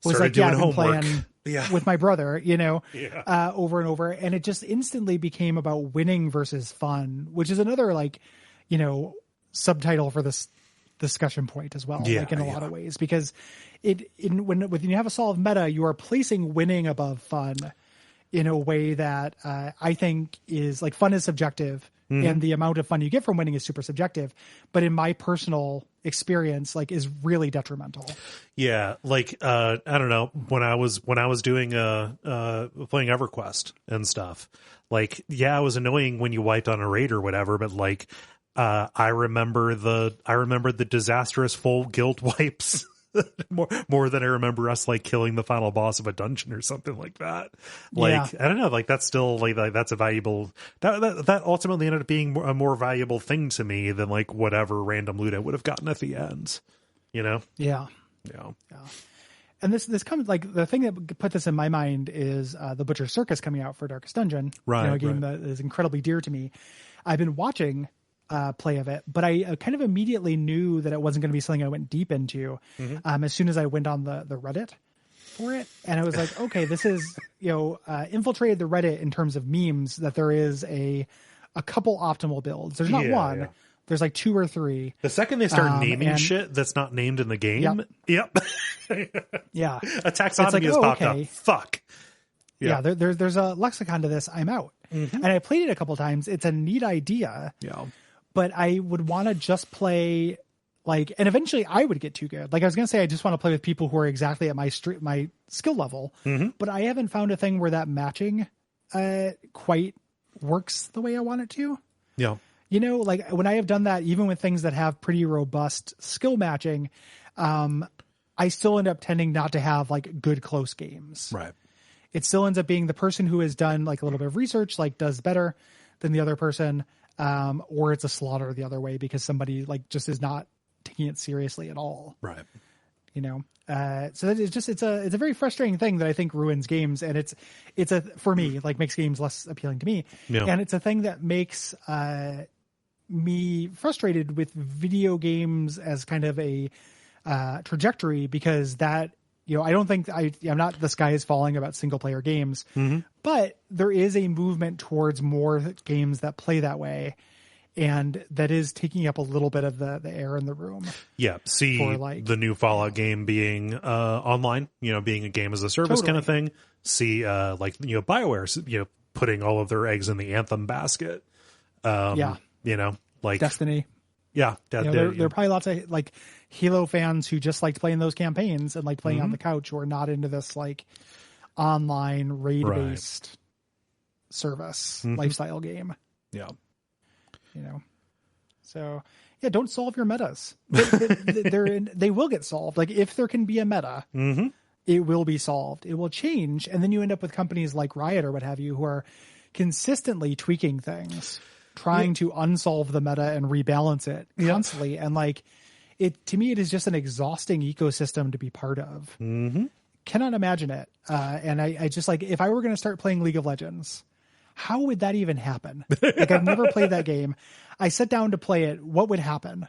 was started like, doing I've been homework. playing with my brother, you know, over and over. And it just instantly became about winning versus fun, which is another, like, you know, subtitle for this discussion point as well, like, in a lot of ways, because when you have a solid meta, you are placing winning above fun in a way that I think is, like, fun is subjective, and the amount of fun you get from winning is super subjective, but in my personal experience, like, is really detrimental. Yeah, like, I don't know, when I was doing playing EverQuest and stuff, like, it was annoying when you wiped on a raid or whatever, but like, I remember the disastrous full guild wipes more than I remember us, like, killing the final boss of a dungeon or something like that. Like, I don't know, like, that's still like that's a valuable, that ultimately ended up being a more valuable thing to me than, like, whatever random loot I would have gotten at the end, you know? Yeah. And this comes, like, the thing that put this in my mind is the Butcher Circus coming out for Darkest Dungeon, right? You know, a game that is incredibly dear to me. I've been watching play of it, but I kind of immediately knew that it wasn't going to be something I went deep into as soon as I went on the Reddit for it. And I was like, okay, this is, you know, infiltrated the Reddit in terms of memes, that there is a couple optimal builds. There's not one. Yeah. There's like 2 or 3. The second they start naming shit that's not named in the game. Yep. Yeah. A taxonomy has popped up. Fuck. Yeah. There's a lexicon to this. I'm out. And I played it a couple times. It's a neat idea. Yeah. But I would want to just play, like, and eventually I would get too good. Like, I was going to say, I just want to play with people who are exactly at my skill level, but I haven't found a thing where that matching quite works the way I want it to. Yeah. You know, like, when I have done that, even with things that have pretty robust skill matching, I still end up tending not to have, like, good close games. Right. It still ends up being the person who has done, like, a little bit of research, like, does better than the other person. Or it's a slaughter the other way because somebody, like, just is not taking it seriously at all. Right. You know? So that is just, it's a very frustrating thing that I think ruins games. And it's for me, like, makes games less appealing to me. Yeah. And it's a thing that makes, me frustrated with video games as kind of a, trajectory, because that, you know, I don't think I'm not the sky is falling about single player games, but there is a movement towards more games that play that way. And that is taking up a little bit of the air in the room. Yeah. See, for, like, the new Fallout game being online, you know, being a game as a service kind of thing. See, like, you know, BioWare's, you know, putting all of their eggs in the Anthem basket. You know, like Destiny. Yeah. There are probably lots of, like, Halo fans who just liked playing those campaigns and, like, playing on the couch, who are not into this, like, online raid-based service lifestyle game. Yeah. You know, so yeah, don't solve your metas. They will get solved. Like, if there can be a meta, it will be solved. It will change. And then you end up with companies like Riot or what have you, who are consistently tweaking things trying to unsolve the meta and rebalance it constantly. And like to me, it is just an exhausting ecosystem to be part of. Mm-hmm. Cannot imagine it. And I just like, if I were going to start playing League of Legends, how would that even happen? Like, I've never played that game. I sat down to play it. What would happen?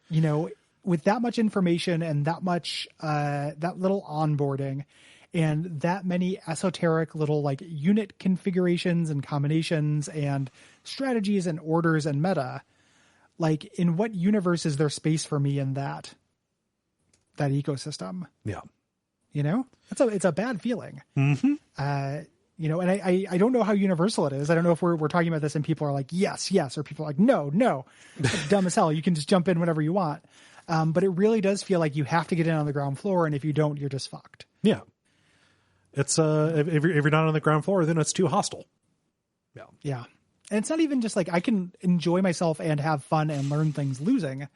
You know, with that much information and that much, that little onboarding and that many esoteric little like unit configurations and combinations and strategies and orders and meta, like in what universe is there space for me in that ecosystem? Yeah. You know, it's a bad feeling. Mm-hmm. You know, and I don't know how universal it is. I don't know if we're talking about this and people are like, yes, or people are like, no, it's dumb as hell. You can just jump in whenever you want. But it really does feel like you have to get in on the ground floor. And if you don't, you're just fucked. Yeah. It's, if you're not on the ground floor, then it's too hostile. Yeah. Yeah. And it's not even just like I can enjoy myself and have fun and learn things losing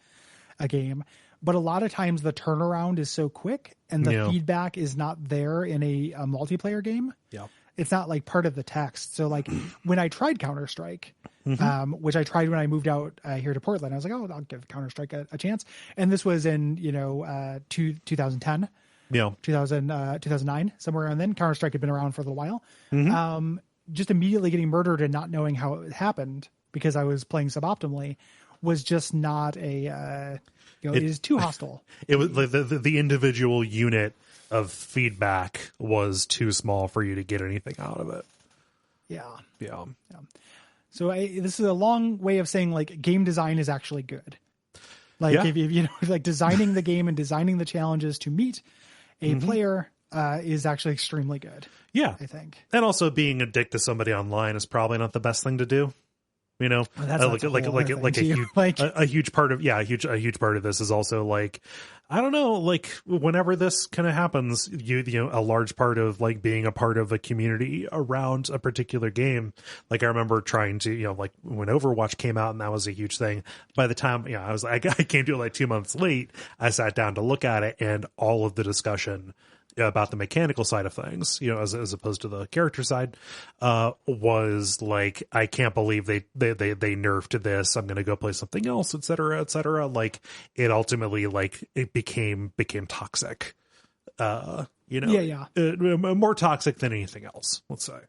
a game. But a lot of times the turnaround is so quick and the feedback is not there in a multiplayer game. Yeah. It's not like part of the text. So like when I tried Counter-Strike, which I tried when I moved out here to Portland, I was like, oh, I'll give Counter-Strike a chance. And this was in, 2010, 2009, somewhere around then. Counter-Strike had been around for a little while. Just immediately getting murdered and not knowing how it happened because I was playing suboptimally was just not it is too hostile. It was like the individual unit of feedback was too small for you to get anything out of it. Yeah. So this is a long way of saying like game design is actually good. Like if you know, like designing the game and designing the challenges to meet a player is actually extremely good. Yeah. I think. And also being a dick to somebody online is probably not the best thing to do. You know, a huge part of a huge part of this is also like, I don't know, like whenever this kind of happens, you know, a large part of like being a part of a community around a particular game. Like I remember trying to, like when Overwatch came out and that was a huge thing. By the time, I came to it like 2 months late, I sat down to look at it and all of the discussion about the mechanical side of things, as opposed to the character side, was like, I can't believe they nerfed this. I'm going to go play something else, et cetera, et cetera. Like it ultimately, like it became toxic, more toxic than anything else. Let's say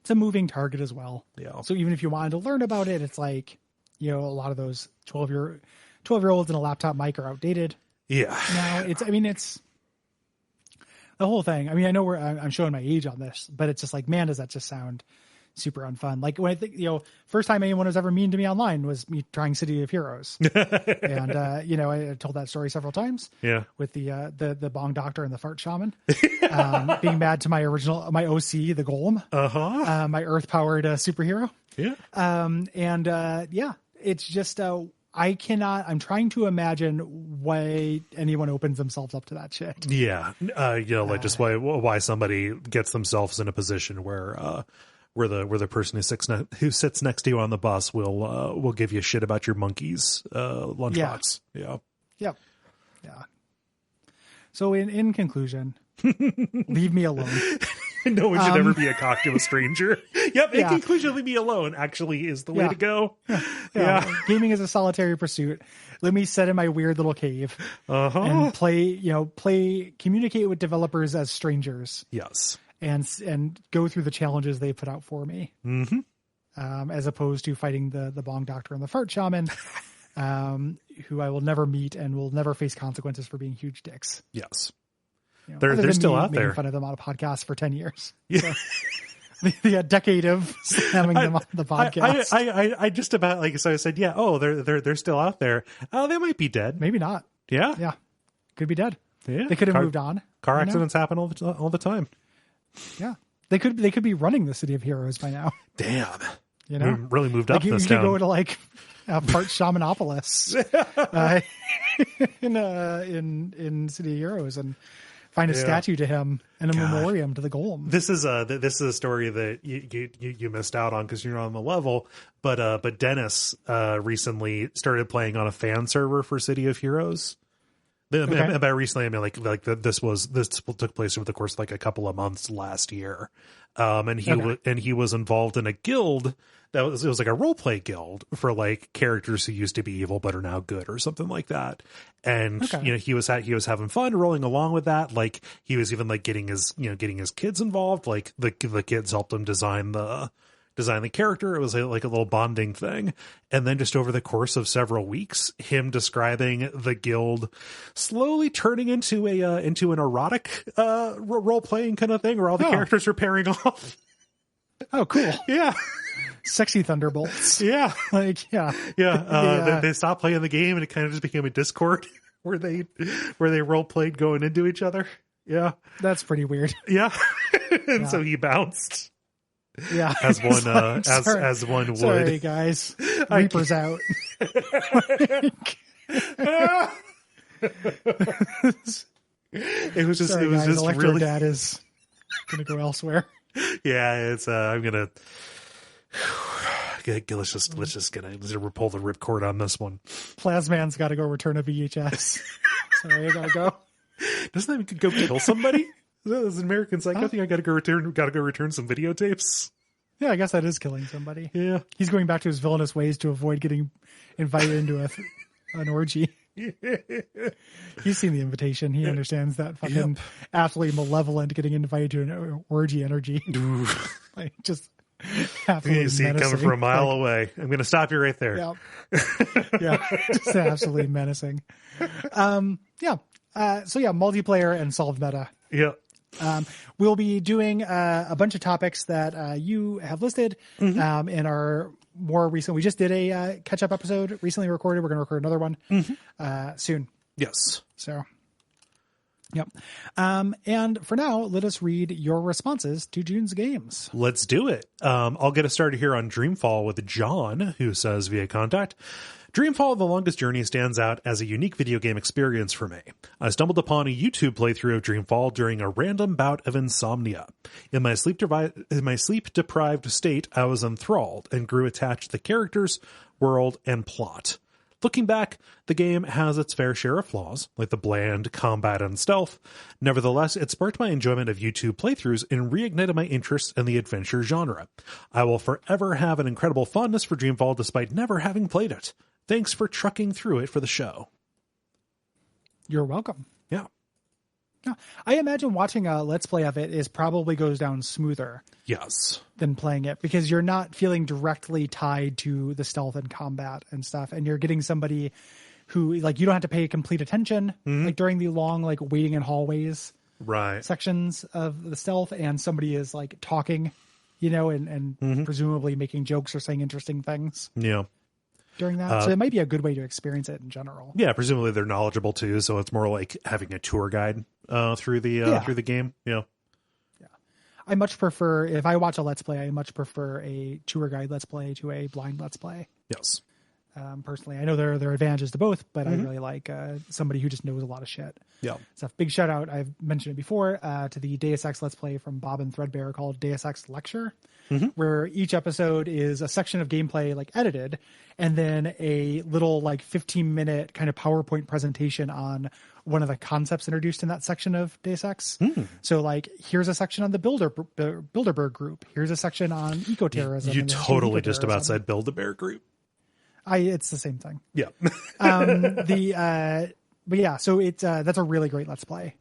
it's a moving target as well. Yeah. So even if you wanted to learn about it, it's like, a lot of those 12-year-olds in a laptop mic are outdated. Yeah. Now it's the whole thing. I mean, I know I'm showing my age on this, but it's just like, man, does that just sound super unfun? Like when I think, first time anyone was ever mean to me online was me trying City of Heroes. And, I told that story several times. Yeah. With the bong doctor and the fart shaman, being mad to my OC, the golem, my earth powered superhero. Yeah. It's just, I'm trying to imagine why anyone opens themselves up to that shit. Yeah. Just why somebody gets themselves in a position where the person who sits next to you on the bus will give you shit about your monkey's lunchbox. Yeah. Yep. Yeah. So in conclusion, leave me alone. No one should ever be a cock to a stranger. Yep. In conclusion, leave me alone actually is the way to go. Yeah. Gaming is a solitary pursuit. Let me sit in my weird little cave and communicate with developers as strangers. Yes. And go through the challenges they put out for me. As opposed to fighting the bong doctor and the fart shaman, who I will never meet and will never face consequences for being huge dicks. Yes. They're still out there. Making fun of them on a podcast for 10 years. Yeah. So, the decade of slamming them on the podcast. I just about, like, so I said, yeah, they're still out there. Oh, they might be dead. Maybe not. Yeah. Yeah. Could be dead. Yeah. They could have moved on. Car accidents happen all the time. Yeah. They could be running the City of Heroes by now. Damn. We really moved up this town. You could go to like part Shamanopolis in City of Heroes and find a statue to him and a memoriam to the golem. This is a story that you missed out on because you're not on the level. But Dennis recently started playing on a fan server for City of Heroes And by recently, I mean this took place over the course of like a couple of months last year, and he was involved in a guild it was like a role play guild for like characters who used to be evil but are now good or something like that. And he was having fun rolling along with that. Like he was even like getting his kids involved. Like the kids helped him design the character. It was like a little bonding thing. And then just over the course of several weeks, him describing the guild slowly turning into an erotic role playing kind of thing where all the characters are pairing off. Oh, cool. Yeah. Sexy Thunderbolts. Yeah. Yeah. They stopped playing the game and it kind of just became a Discord where they role played going into each other. Yeah. That's pretty weird. Yeah. And so he bounced. Yeah, as one as one would. Sorry, guys. Reaper's out. It was just Electro really. Dad is gonna go elsewhere. Yeah, it's. I'm gonna. Let's just pull the ripcord on this one. Plasman's got to go return a VHS. Sorry, I gotta go. Doesn't that go kill somebody? Is an American Psycho thing? I gotta go return some videotapes. Yeah, I guess that is killing somebody. Yeah, he's going back to his villainous ways to avoid getting invited into an orgy. He's seen the invitation. He understands that fucking absolutely malevolent getting invited to an orgy energy. Like just absolutely. You see it coming from a mile away. I'm going to stop you right there. Yeah, just absolutely menacing. Multiplayer and solved meta. Yeah. We'll be doing a bunch of topics that you have listed in our more recent. We just did a catch-up episode recently recorded. We're going to record another one soon. Yes. So, yep. And for now, let us read your responses to June's games. Let's do it. I'll get us started here on Dreamfall with John, who says via contact, Dreamfall: The Longest Journey stands out as a unique video game experience for me. I stumbled upon a YouTube playthrough of Dreamfall during a random bout of insomnia. In my sleep-deprived state, I was enthralled and grew attached to the characters, world, and plot. Looking back, the game has its fair share of flaws, like the bland combat and stealth. Nevertheless, it sparked my enjoyment of YouTube playthroughs and reignited my interest in the adventure genre. I will forever have an incredible fondness for Dreamfall despite never having played it. Thanks for trucking through it for the show. You're welcome. Yeah. I imagine watching a Let's Play of it probably goes down smoother. Yes. Than playing it, because you're not feeling directly tied to the stealth and combat and stuff. And you're getting somebody who, like, you don't have to pay complete attention, like during the long, like, waiting in hallways sections of the stealth. And somebody is like talking, and presumably making jokes or saying interesting things. Yeah. During that. So it might be a good way to experience it in general. Yeah, presumably they're knowledgeable too, so it's more like having a tour guide through the game. Yeah. I much prefer, if I watch a Let's Play, I much prefer a tour guide Let's Play to a blind Let's Play. Yes. Personally, I know there are advantages to both, but I really like somebody who just knows a lot of shit. Yeah. So big shout out, I've mentioned it before, to the Deus Ex Let's Play from Bob and Threadbare called Deus Ex Lecture, where each episode is a section of gameplay like edited, and then a little like 15-minute kind of PowerPoint presentation on one of the concepts introduced in that section of Deus Ex. So like, here's a section on the Bilderberg group. Here's a section on ecoterrorism. You totally just about said Build-A-Bear group. It's the same thing. Yeah. But yeah, so that's a really great Let's Play.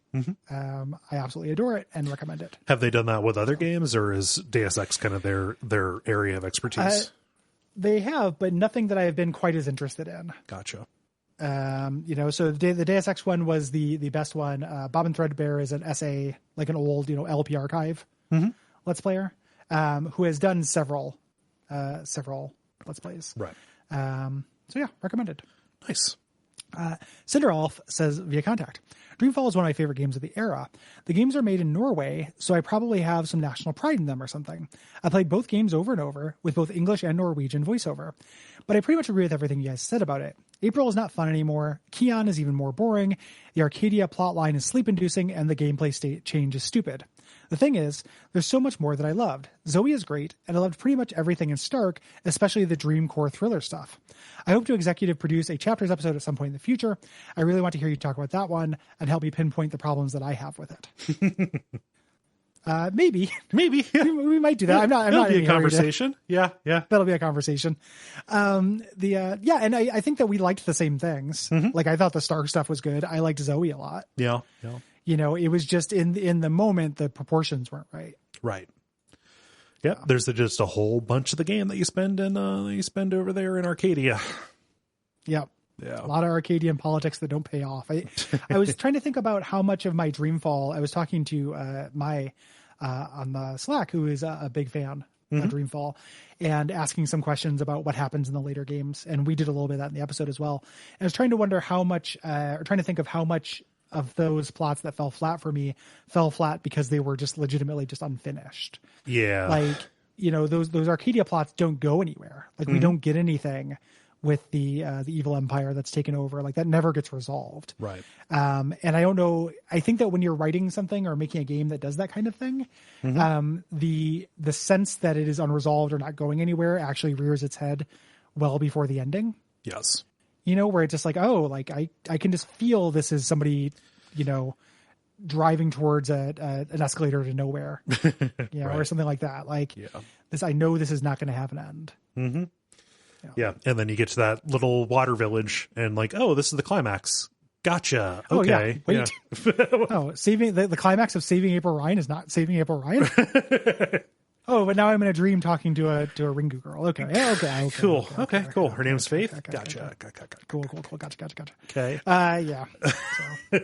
I absolutely adore it and recommend it. Have they done that with other games, or is Deus Ex kind of their area of expertise? They have, but nothing that I have been quite as interested in. Gotcha. So the Deus Ex one was the best one. Bob and Threadbare is an essay, like an old, LP archive Let's Player, who has done several Let's Plays. Right. So yeah, recommended. Nice. Cinderolf says via contact, Dreamfall is one of my favorite games of the era. The games are made in Norway, so I probably have some national pride in them or something. I played both games over and over with both English and Norwegian voiceover, but I pretty much agree with everything you guys said about it. April is not fun anymore. Keon is even more boring. The Arcadia plotline is sleep-inducing, and the gameplay state change is stupid. The thing is, there's so much more that I loved. Zoe is great, and I loved pretty much everything in Stark, especially the dream core thriller stuff. I hope to executive produce a chapters episode at some point in the future. I really want to hear you talk about that one and help me pinpoint the problems that I have with it. Maybe. Yeah. We might do that. I'm not That'll be a conversation. Yeah. That'll be a conversation. And I think that we liked the same things. Mm-hmm. Like, I thought the Stark stuff was good. I liked Zoe a lot. Yeah. You know, it was just in the moment, the proportions weren't right. Right. Yeah. There's just a whole bunch of the game that you spend over there in Arcadia. Yep. Yeah. A lot of Arcadian politics that don't pay off. I was trying to think about how much of my Dreamfall. I was talking to on the Slack, who is a big fan of Dreamfall, and asking some questions about what happens in the later games. And we did a little bit of that in the episode as well. And I was trying to wonder how much, or trying to think of how much of those plots that fell flat for me fell flat because they were just legitimately just unfinished. Yeah. Like, you know, those Arcadia plots don't go anywhere. Like, we don't get anything with the evil empire that's taken over. Like, that never gets resolved. Right. And I don't know, I think that when you're writing something or making a game that does that kind of thing, the sense that it is unresolved or not going anywhere actually rears its head well before the ending. Yes. You know, where it's just like, oh, like I can just feel this is somebody, you know, driving towards an escalator to nowhere, you know, right. Or something like that. Like, this, I know this is not going to have an end. Mm-hmm. Yeah. And then you get to that little water village and like, oh, this is the climax. Gotcha. Okay. Oh, yeah. Wait. Saving the climax of Saving April Ryan is not Saving April Ryan. Oh, but now I'm in a dream talking to a Ringu girl. Okay. Cool. Okay. Her name's Faith. Gotcha. Cool. Gotcha. Okay. Yeah. So.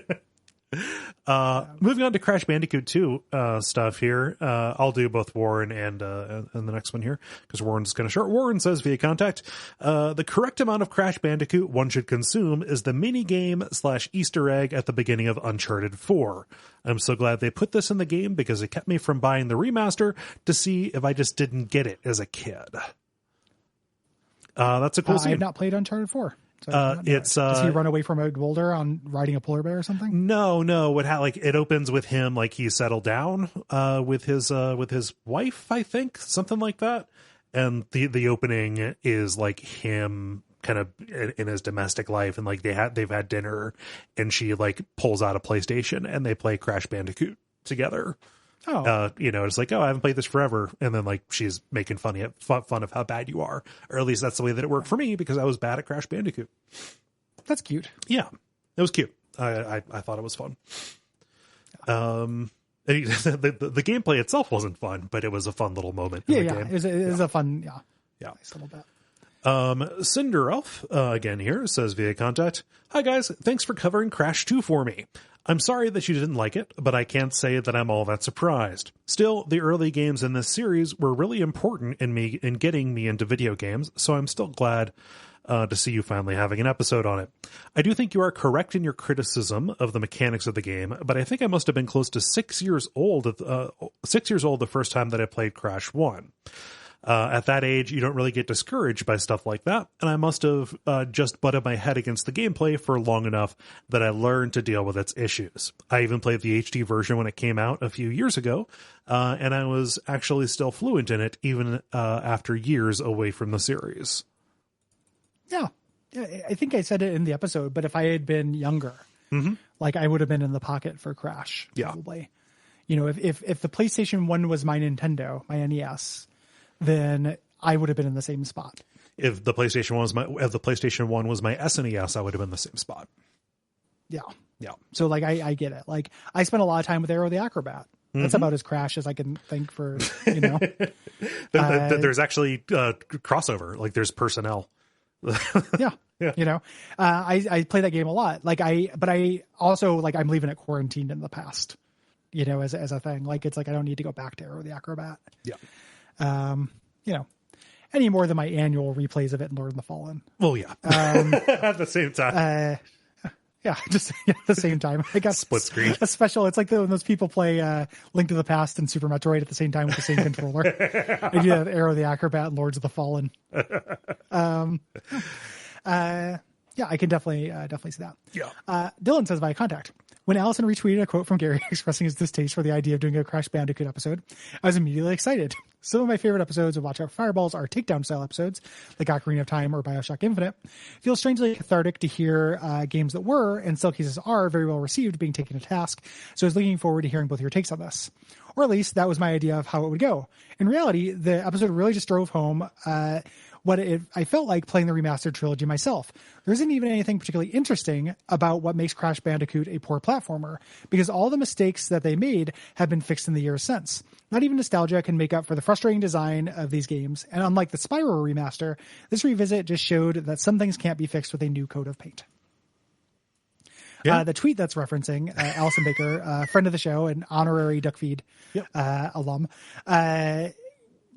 Moving on to Crash Bandicoot 2 stuff here. I'll do both Warren and the next one here because Warren's kind of short. Warren says via contact, the correct amount of Crash Bandicoot one should consume is the mini game / Easter egg at the beginning of Uncharted 4. I'm so glad they put this in the game because it kept me from buying the remaster to see if I just didn't get it as a kid. That's a cool scene. I have not played Uncharted 4. So does he run away from a boulder on riding a polar bear or something? No. It opens with him like he settled down with his wife, I think, something like that. And the opening is like him kind of in his domestic life, and like they've had dinner, and she like pulls out a PlayStation and they play Crash Bandicoot together. Oh, it's like, oh, I haven't played this forever. And then like, she's making fun of how bad you are. Or at least that's the way that it worked for me because I was bad at Crash Bandicoot. That's cute. Yeah, it was cute. I thought it was fun. The gameplay itself wasn't fun, but it was a fun little moment. Game. It was a fun, nice little bit. Cinder Elf, again here, says via contact, hi guys, thanks for covering Crash 2 for me. I'm sorry that you didn't like it, but I can't say that I'm all that surprised. Still, the early games in this series were really important in getting me into video games, so I'm still glad to see you finally having an episode on it. I do think you are correct in your criticism of the mechanics of the game, but I think I must have been close to 6 years old the first time that I played Crash 1. At that age, you don't really get discouraged by stuff like that, and I must have just butted my head against the gameplay for long enough that I learned to deal with its issues. I even played the HD version when it came out a few years ago, and I was actually still fluent in it even after years away from the series. Yeah, I think I said it in the episode, but if I had been younger, like I would have been in the pocket for Crash, probably. You know, if the PlayStation 1 was my Nintendo, my NES, then I would have been in the same spot. If the PlayStation 1 was my SNES, I would have been in the same spot. Yeah. So like I get it. Like I spent a lot of time with Aero the Acrobat. That's about as Crash as I can think for, you know. There's actually crossover. Like there's personnel. Yeah. You know, I play that game a lot. But I also like I'm leaving it quarantined in the past. You know, as a thing. Like it's like I don't need to go back to Aero the Acrobat. Yeah. You know, any more than my annual replays of it in Lord of the Fallen. Well, yeah. At the same time. Just at the same time. I got split screen. A special. It's like when those people play Link to the Past and Super Metroid at the same time with the same controller. I do that Aero the Acrobat and Lords of the Fallen. I can definitely see that. Yeah. Dylan says via contact, When Allison retweeted a quote from Gary expressing his distaste for the idea of doing a Crash Bandicoot episode, I was immediately excited. Some of my favorite episodes of Watch Out Fireballs are takedown-style episodes, like Ocarina of Time or Bioshock Infinite. It feels strangely cathartic to hear games that were, and still cases are, very well received being taken to task, so I was looking forward to hearing both your takes on this. Or at least that was my idea of how it would go. In reality, the episode really just drove home I felt like playing the remastered trilogy myself. There isn't even anything particularly interesting about what makes Crash Bandicoot a poor platformer, because all the mistakes that they made have been fixed in the years since. Not even nostalgia can make up for the frustrating design of these games, and unlike the Spyro remaster, this revisit just showed that some things can't be fixed with a new coat of paint. Yeah. The tweet that's referencing Allison Baker, friend of the show and honorary Duckfeed alum,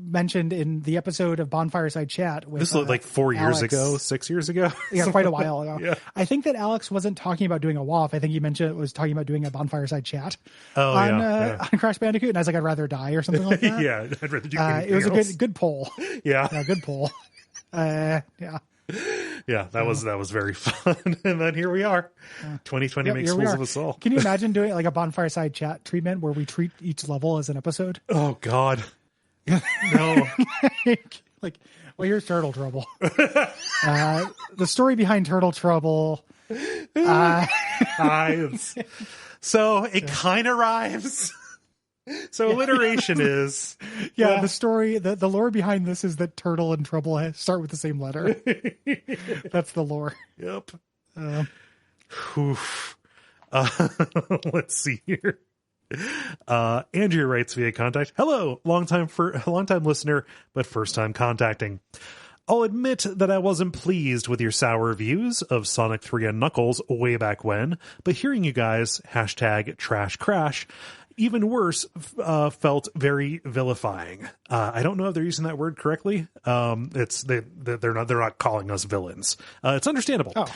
mentioned in the episode of Bonfireside Chat with this looked like 4 years ago, 6 years ago. Yeah, quite a while ago. Yeah. I think that Alex wasn't talking about doing a WAF. I think he mentioned it was talking about doing a Bonfireside Chat on Crash Bandicoot, and I was like, I'd rather die or something like that. Yeah, I'd rather do anything it was else. a good poll. Yeah, good poll. Yeah, that was very fun. And then here we are. 2020 makes fools of us all. Can you imagine doing like a Bonfireside Chat treatment where we treat each level as an episode? Oh God. No. Like, well, here's Turtle Trouble. The story behind Turtle Trouble. So it kind of rhymes. So alliteration is. The story, the lore behind this is that Turtle and Trouble start with the same letter. That's the lore. Yep. Let's see here. Andrew writes via contact. Hello, long time listener, but first time contacting. I'll admit that I wasn't pleased with your sour reviews of Sonic 3 and Knuckles way back when, but hearing you guys #TrashCrash even worse felt very vilifying. I don't know if they're using that word correctly. They're not calling us villains. It's understandable.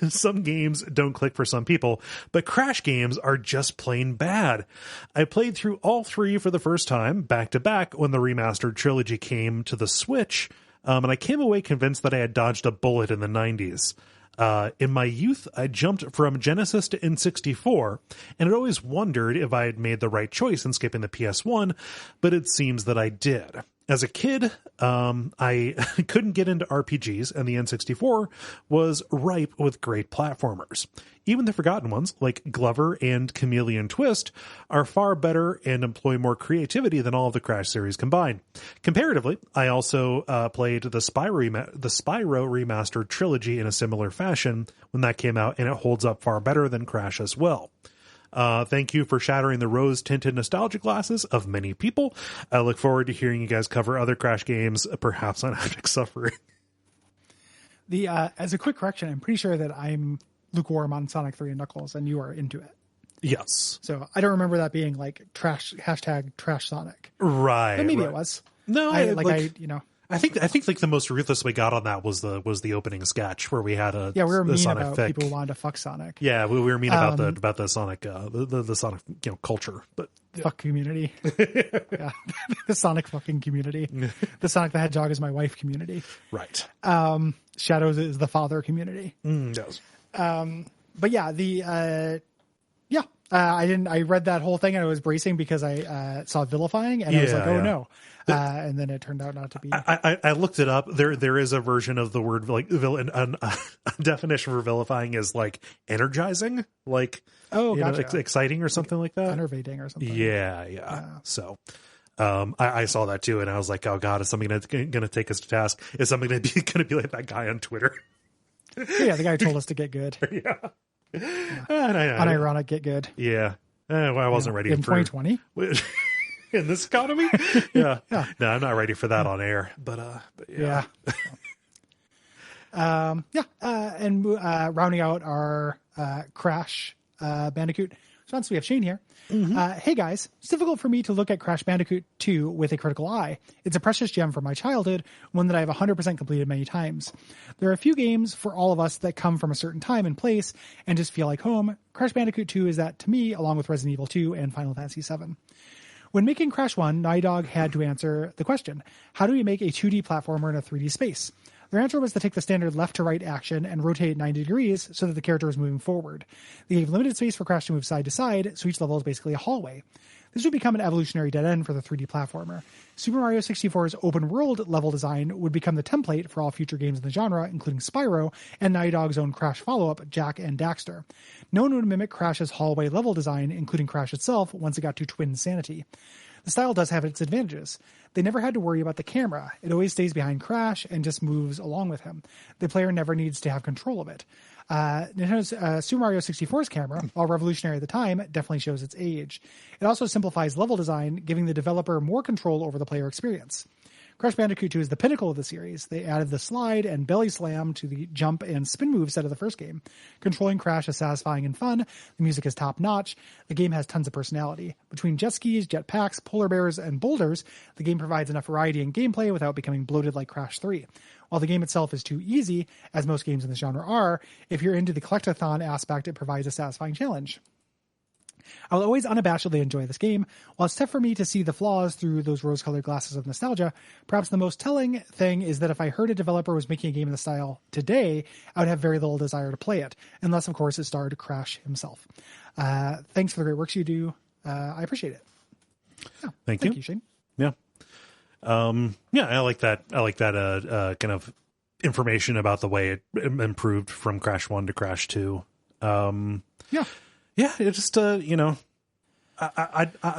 Some games don't click for some people, but Crash games are just plain bad. I played through all three for the first time back to back when the remastered trilogy came to the Switch, and I came away convinced that I had dodged a bullet in the 90s. In my youth, I jumped from Genesis to N64, and had always wondered if I had made the right choice in skipping the PS1, but it seems that I did. As a kid, I couldn't get into RPGs, and the N64 was ripe with great platformers. Even the forgotten ones, like Glover and Chameleon Twist, are far better and employ more creativity than all of the Crash series combined. Comparatively, I also played the Spyro remastered trilogy in a similar fashion when that came out, and it holds up far better than Crash as well. Thank you for shattering the rose-tinted nostalgia glasses of many people. I look forward to hearing you guys cover other Crash games, perhaps on Epic Suffering. As a quick correction, I'm pretty sure that I'm lukewarm on Sonic 3 and Knuckles, and you are into it. Yes. So I don't remember that being like #trash Sonic. Right. But maybe it was. No, I think like the most ruthless we got on that was the opening sketch where we had we were mean Sonic about people who wanted to fuck Sonic. Yeah, we were mean about the Sonic the Sonic culture, but fuck community. Yeah, the Sonic fucking community. The Sonic the Hedgehog is my wife community. Right. Shadows is the father community. Yes. But yeah, I read that whole thing and I was bracing because I saw vilifying and I was like, oh no. And then it turned out not to be. I looked it up. There is a version of the word like villain. A definition for vilifying is like energizing, like gotcha. Exciting or something like that. Enervating or something. Yeah. So. I saw that too, and I was like, "Oh God, is something going to take us to task? Is something going to be like that guy on Twitter?" Yeah, the guy who told us to get good. Yeah. Unironic get good. Yeah. Well, I wasn't ready in 2020 in this economy. Yeah. No, I'm not ready for that on air. But yeah. And rounding out our Crash Bandicoot response, we have Shane here. Mm-hmm. Hey guys, it's difficult for me to look at Crash Bandicoot 2 with a critical eye. It's a precious gem from my childhood, one that I have 100% completed many times. There are a few games for all of us that come from a certain time and place and just feel like home. Crash Bandicoot 2 is that to me, along with Resident Evil 2 and Final Fantasy 7. When making Crash 1, Naughty Dog had to answer the question, how do we make a 2D platformer in a 3D space? Their answer was to take the standard left to right action and rotate 90 degrees so that the character was moving forward. They gave limited space for Crash to move side to side, so each level is basically a hallway. This would become an evolutionary dead end for the 3D platformer. Super Mario 64's open world level design would become the template for all future games in the genre, including Spyro and Naughty Dog's own Crash follow-up, Jak and Daxter. No one would mimic Crash's hallway level design, including Crash itself, once it got to twin sanity. The style does have its advantages. They never had to worry about the camera. It always stays behind Crash and just moves along with him. The player never needs to have control of it. Nintendo's Super Mario 64's camera, while revolutionary at the time, definitely shows its age. It also simplifies level design, giving the developer more control over the player experience. Crash Bandicoot 2 is the pinnacle of the series. They added the slide and belly slam to the jump and spin move set of the first game. Controlling Crash is satisfying and fun. The music is top-notch. The game has tons of personality. Between jet skis, jetpacks, polar bears, and boulders, the game provides enough variety in gameplay without becoming bloated like Crash 3. While the game itself is too easy, as most games in this genre are, if you're into the collectathon aspect, it provides a satisfying challenge. I will always unabashedly enjoy this game. While it's tough for me to see the flaws through those rose-colored glasses of nostalgia, perhaps the most telling thing is that if I heard a developer was making a game in the style today, I would have very little desire to play it, unless, of course, it starred Crash himself. Thanks for the great works you do. I appreciate it. Yeah, thank you, Shane. Yeah. I like that. I like that kind of information about the way it improved from Crash 1 to Crash 2. Yeah, it just, I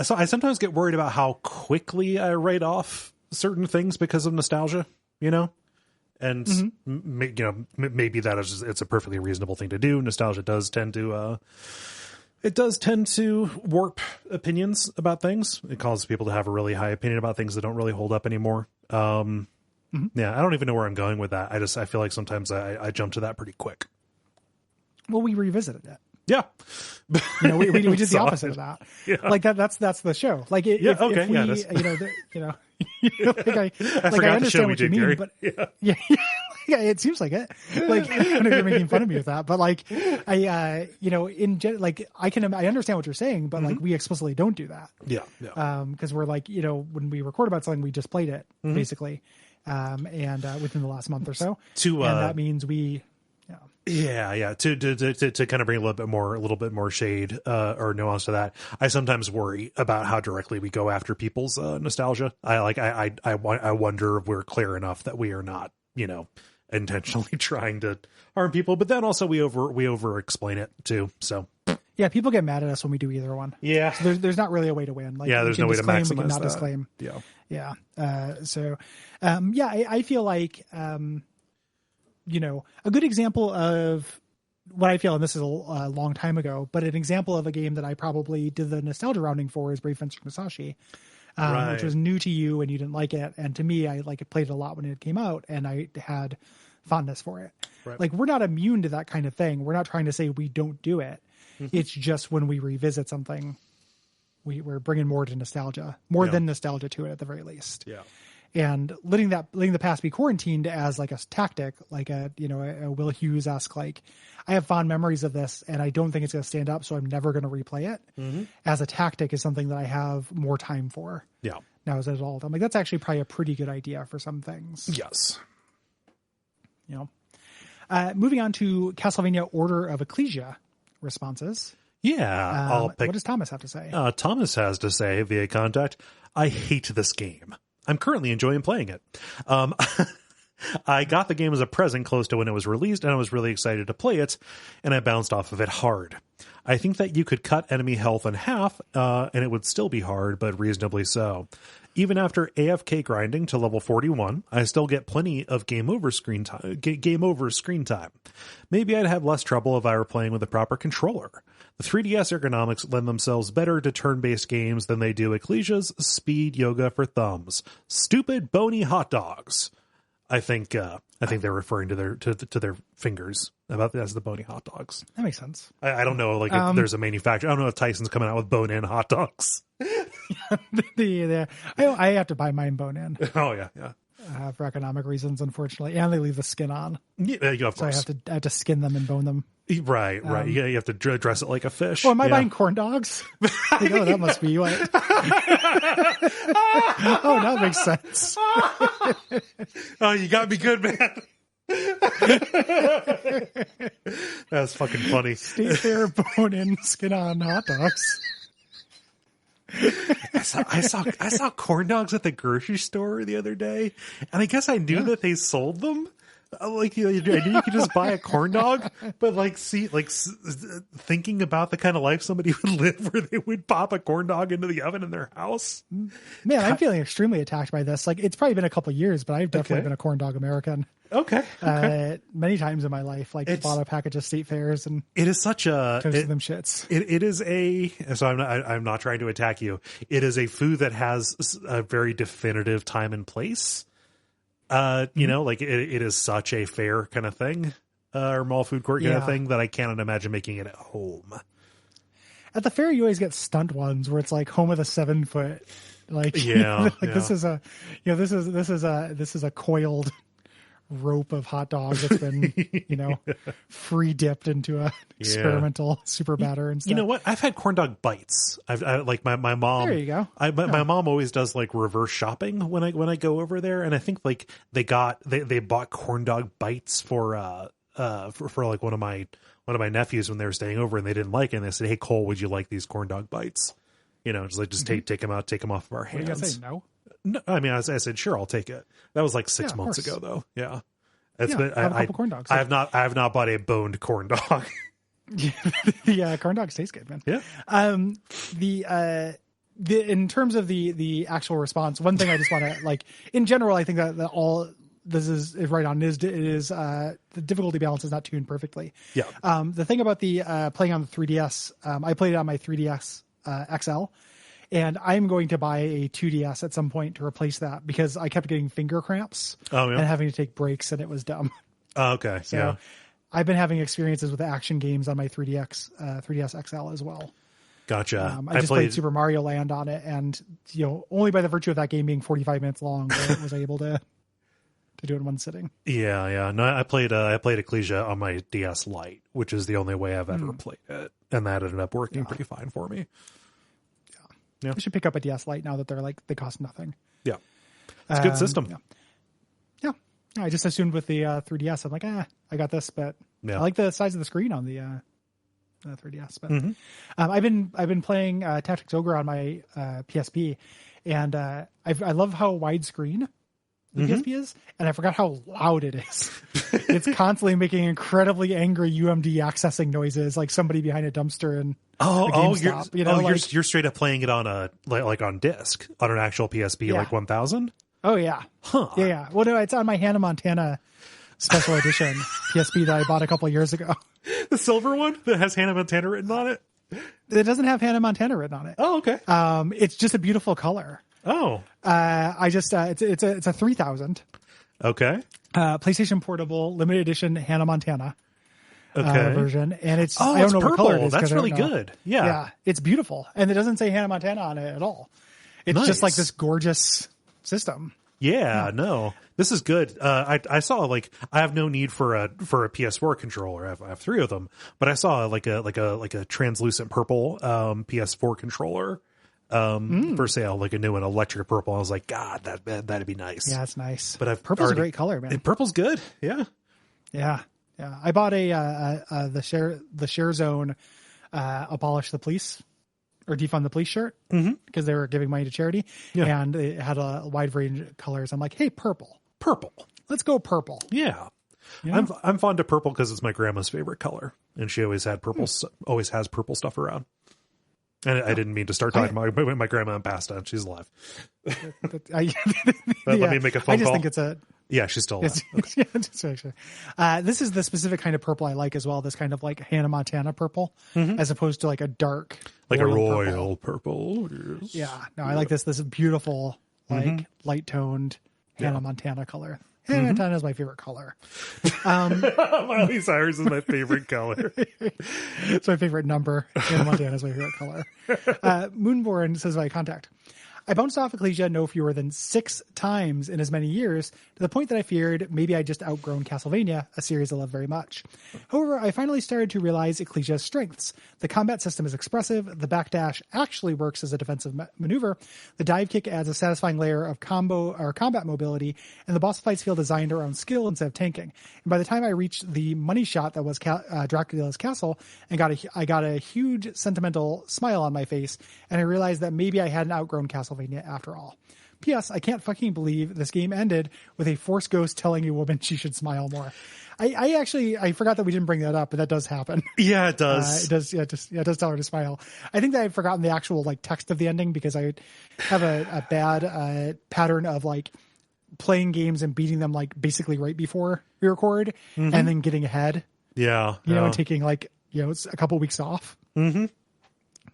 sometimes get worried about how quickly I write off certain things because of nostalgia, and maybe that is just, it's a perfectly reasonable thing to do. Nostalgia does tend to, warp opinions about things. It causes people to have a really high opinion about things that don't really hold up anymore. Yeah, I don't even know where I'm going with that. I feel like sometimes I jump to that pretty quick. Well, we revisited it. Yeah. We did the opposite of that. Yeah. Like that's the show. Like if we, I understand what you mean, Gary. But yeah, it seems like it. Like I don't know if you're making fun of me with that, but like I understand what you're saying, but like we explicitly don't do that. Yeah. Because we're like, when we record about something, we just played it basically, and within the last month or so, and that means we. Yeah. To kind of bring a little bit more shade or nuance to that, I sometimes worry about how directly we go after people's nostalgia. I wonder if we're clear enough that we are not, intentionally trying to harm people, but then also we over explain it too. So yeah, people get mad at us when we do either one. Yeah, so there's not really a way to win. Like, there's no way to maximize. We can not disclaim. Yeah. I feel like. A good example of what I feel, and this is a long time ago, but an example of a game that I probably did the nostalgia rounding for is Brave Fencer Musashi, which was new to you and you didn't like it. And to me, I played it a lot when it came out and I had fondness for it. Right. Like, we're not immune to that kind of thing. We're not trying to say we don't do it. Mm-hmm. It's just when we revisit something, we're bringing more to nostalgia, than nostalgia to it at the very least. Yeah. And letting the past be quarantined as like a tactic, like a Will Hughes-esque, like, I have fond memories of this and I don't think it's going to stand up, so I'm never going to replay it. Mm-hmm. As a tactic is something that I have more time for. Yeah. Now as an adult, I'm like, that's actually probably a pretty good idea for some things. Yes. Moving on to Castlevania Order of Ecclesia responses. Yeah. What does Thomas have to say? Thomas has to say via contact, I hate this game. I'm currently enjoying playing it. I got the game as a present close to when it was released, and I was really excited to play it, and I bounced off of it hard. I think that you could cut enemy health in half, and it would still be hard, but reasonably so. Even after AFK grinding to level 41, I still get plenty of game over screen time. Maybe I'd have less trouble if I were playing with a proper controller. The 3DS ergonomics lend themselves better to turn-based games than they do Ecclesia's speed yoga for thumbs. Stupid bony hot dogs. I think they're referring to their fingers about as the bony hot dogs. That makes sense. I don't know, like, if there's a manufacturer. I don't know if Tyson's coming out with bone-in hot dogs. I have to buy mine bone-in. Oh yeah. For economic reasons, unfortunately, and they leave the skin on. Yeah, of course. So I have to skin them and bone them. Right. Yeah, you have to dress it like a fish. Oh, am I buying corn dogs? That must be what. Oh, that makes sense. Oh, you got me good, man. That's fucking funny. State Fair bone-in, skin-on hot dogs. I saw corn dogs at the grocery store the other day, and I guess I knew that they sold them. Like, I knew you could just buy a corn dog, but thinking about the kind of life somebody would live where they would pop a corn dog into the oven in their house. Man, I'm feeling extremely attacked by this. Like, it's probably been a couple of years, but I've definitely been a corn dog American. Okay. Many times in my life, like bought a package of State Fairs and it is such a toasted them shits. It is so I'm not trying to attack you. It is a food that has a very definitive time and place. You know, like it is such a fair kind of thing, or mall food court kind of thing that I cannot imagine making it at home. At the fair, you always get stunt ones where it's like home of the 7 foot. Like, this is a, this is a coiled rope of hot dog that's been, free dipped into a experimental super batter and stuff. You know what? I've had corn dog bites. I like my mom. There you go. My mom always does like reverse shopping when I go over there, and I think like they bought corn dog bites for like one of my nephews when they were staying over, and they didn't like it, and they said, "Hey Cole, would you like these corn dog bites?" Take them out, take them off of our hands. What are you gonna say, no? No, I mean, I said, sure, I'll take it. That was like 6 months ago, though. Yeah, it's been. I have a couple corn dogs. I have not bought a boned corn dog. Yeah, corn dogs taste good, man. Yeah. In terms of the actual response, one thing I just want to like in general, I think that all this is right on is the difficulty balance is not tuned perfectly. Yeah. The thing about the playing on the 3DS, I played it on my 3DS XL. And I'm going to buy a 2DS at some point to replace that because I kept getting finger cramps and having to take breaks, and it was dumb. Oh, okay. So I've been having experiences with action games on my 3DS XL as well. Gotcha. I just played Super Mario Land on it, and only by the virtue of that game being 45 minutes long was I able to do it in one sitting. Yeah. No, I played Ecclesia on my DS Lite, which is the only way I've ever played it, and that ended up working pretty fine for me. Yeah. I should pick up a DS Lite now that they cost nothing. Yeah. It's a good system. Yeah. I just assumed with the 3DS, I'm like, I got this, but I like the size of the screen on the 3DS. But I've been playing Tactics Ogre on my PSP, and I love how widescreen the PSP is, and I forgot how loud it is. It's constantly making incredibly angry UMD accessing noises, like somebody behind a dumpster and you're straight up playing it on on disc on an actual PSP like 1000. Oh yeah, yeah. Well, no, it's on my Hannah Montana special edition PSP that I bought a couple years ago. The silver one that has Hannah Montana written on it. It doesn't have Hannah Montana written on it. Oh, okay. It's just a beautiful color. Oh, it's a 3000. Okay. PlayStation Portable limited edition Hannah Montana version, and it's I don't know purple. What color it is. That's really good. Yeah, it's beautiful, and it doesn't say Hannah Montana on it at all. It's just like this gorgeous system. Yeah, no, this is good. I saw I have no need for a PS4 controller. I have 3 of them, but I saw like a translucent purple PS4 controller for sale, like a new one, electric purple. I was like, God, that'd be nice. Yeah, it's nice. But purple's a great color, man. Purple's good. Yeah. I bought the Share Zone abolish the police or defund the police shirt because they were giving money to charity, and it had a wide range of colors. I'm like, hey, purple, let's go purple. Yeah. I'm fond of purple because it's my grandma's favorite color, and she always had purple. Always has purple stuff around. And I didn't mean to start talking about my grandma and passed on. She's alive. Let me make a phone call. I just think it's a... Yeah, she's still alive. Okay. Just to make sure. This is the specific kind of purple I like as well. This kind of like Hannah Montana purple, as opposed to like a dark... Like a royal purple. Yes. Yeah. No, I like this beautiful, like light-toned Hannah Montana color. Hannah Montana is my favorite color. Miley Cyrus is my favorite color. It's my favorite number. Hannah Montana is my favorite color. Moonborn says by contact. I bounced off Ecclesia no fewer than 6 times in as many years, to the point that I feared maybe I'd just outgrown Castlevania, a series I love very much. However, I finally started to realize Ecclesia's strengths. The combat system is expressive, the backdash actually works as a defensive maneuver, the dive kick adds a satisfying layer of combat mobility, and the boss fights feel designed around skill instead of tanking. And by the time I reached the money shot that was Dracula's castle, and I got a huge sentimental smile on my face, and I realized that maybe I hadn't outgrown Castlevania after all. P.S. I can't fucking believe this game ended with a Force ghost telling a woman she should smile more. I forgot that we didn't bring that up, but that does happen. Yeah, it does. It does tell her to smile. I think that I'd forgotten the actual like text of the ending because I have a bad pattern of like playing games and beating them like basically right before we record, and then getting ahead. Yeah, and taking like it's a couple weeks off. Mm-hmm.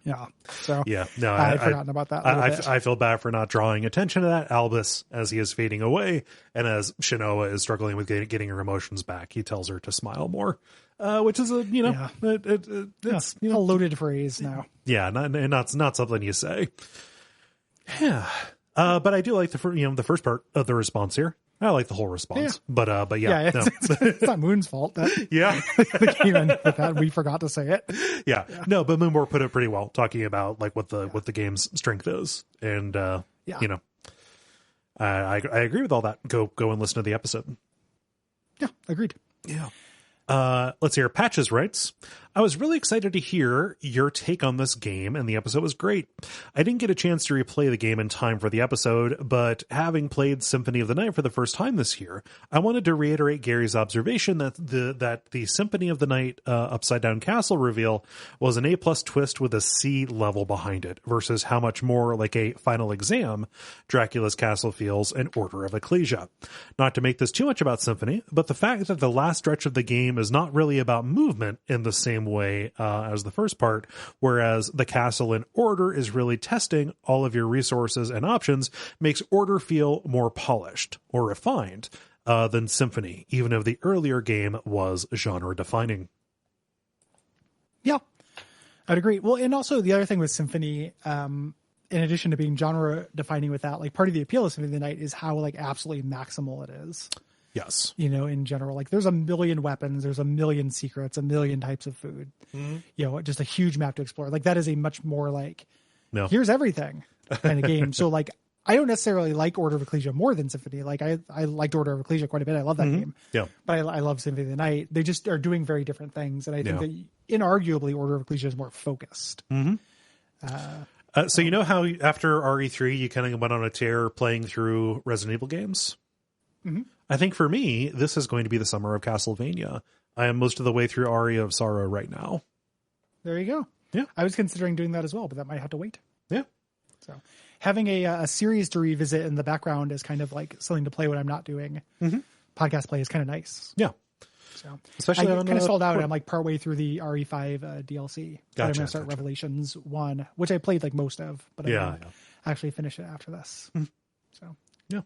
Yeah. So yeah, no, I'd forgotten about that. I feel bad for not drawing attention to that. Albus, as he is fading away, and as Shinoa is struggling with getting her emotions back, he tells her to smile more, which is it's a loaded phrase now. Yeah, not something you say. Yeah, but I do like the first part of the response here. I like the whole response, but yeah, it's not Moon's fault that the game ended with that. We forgot to say it. Yeah, no, but Moonmore put it pretty well, talking about like what the game's strength is, and I agree with all that. Go and listen to the episode. Yeah, agreed. Yeah. Let's hear. Patches writes, I was really excited to hear your take on this game, and the episode was great. I didn't get a chance to replay the game in time for the episode, but having played Symphony of the Night for the first time this year, I wanted to reiterate Gary's observation that the Symphony of the Night Upside Down Castle reveal was an A+ twist with a C level behind it, versus how much more like a final exam Dracula's Castle feels in Order of Ecclesia. Not to make this too much about Symphony, but the fact that the last stretch of the game is not really about movement in the same way as the first part, whereas the castle in Order is really testing all of your resources and options, makes Order feel more polished or refined than Symphony, even if the earlier game was genre defining. Yeah, I'd agree. Well, and also the other thing with Symphony, in addition to being genre defining with that, like part of the appeal of Symphony of the Night is how like absolutely maximal it is. Yes. In general, like there's a million weapons, there's a million secrets, a million types of food, just a huge map to explore. Like that is a much more like, here's everything kind of game. So like, I don't necessarily like Order of Ecclesia more than Symphony. Like I liked Order of Ecclesia quite a bit. I love that game. Yeah. But I love Symphony of the Night. They just are doing very different things. And I think that inarguably Order of Ecclesia is more focused. Mm-hmm. So you know how after RE3, you kind of went on a tear playing through Resident Evil games? Mm-hmm. I think for me, this is going to be the summer of Castlevania. I am most of the way through Aria of Sorrow right now. There you go. Yeah. I was considering doing that as well, but that might have to wait. Yeah. So having a series to revisit in the background is kind of like something to play when I'm not doing podcast play is kind of nice. Yeah. So especially I kind of stalled out. I'm like partway through the RE5 DLC. Gotcha, but I'm going to start Revelations 1, which I played like most of, but I'm going to actually finish it after this. So yeah,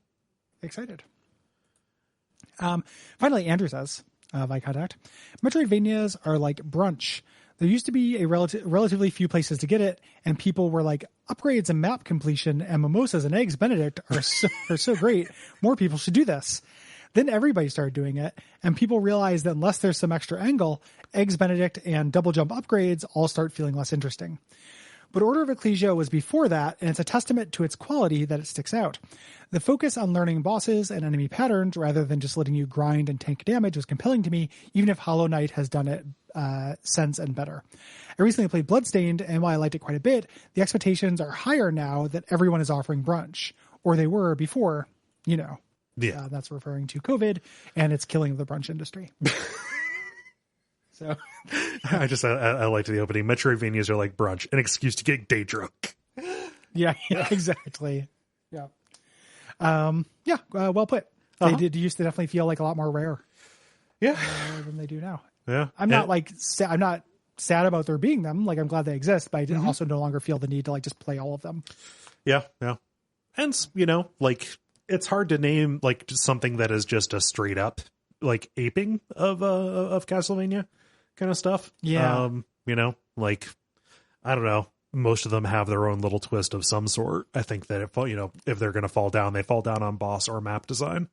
excited. Finally, Andrew says, by contact, Metroidvanias are like brunch. There used to be a relatively few places to get it, and people were like, upgrades and map completion and mimosas and eggs Benedict are so great. More people should do this. Then everybody started doing it, and people realized that unless there's some extra angle, eggs Benedict and double jump upgrades all start feeling less interesting. But Order of Ecclesia was before that, and it's a testament to its quality that it sticks out. The focus on learning bosses and enemy patterns rather than just letting you grind and tank damage was compelling to me, even if Hollow Knight has done it since and better. I recently played Bloodstained, and while I liked it quite a bit, the expectations are higher now that everyone is offering brunch, or they were before, Yeah. That's referring to COVID and its killing of the brunch industry. So I liked the opening. Metroidvanias are like brunch, an excuse to get day drunk. Yeah, exactly. Yeah. Well put. They did used to definitely feel like a lot more rare. Yeah. Than they do now. Yeah. I'm not I'm not sad about there being them. Like I'm glad they exist, but I also no longer feel the need to like just play all of them. Yeah. Yeah. And like it's hard to name like just something that is just a straight up like aping of Castlevania kind of stuff. Yeah. Like I don't know. most of them have their own little twist of some sort. I think that if they're going to fall down, they fall down on boss or map design.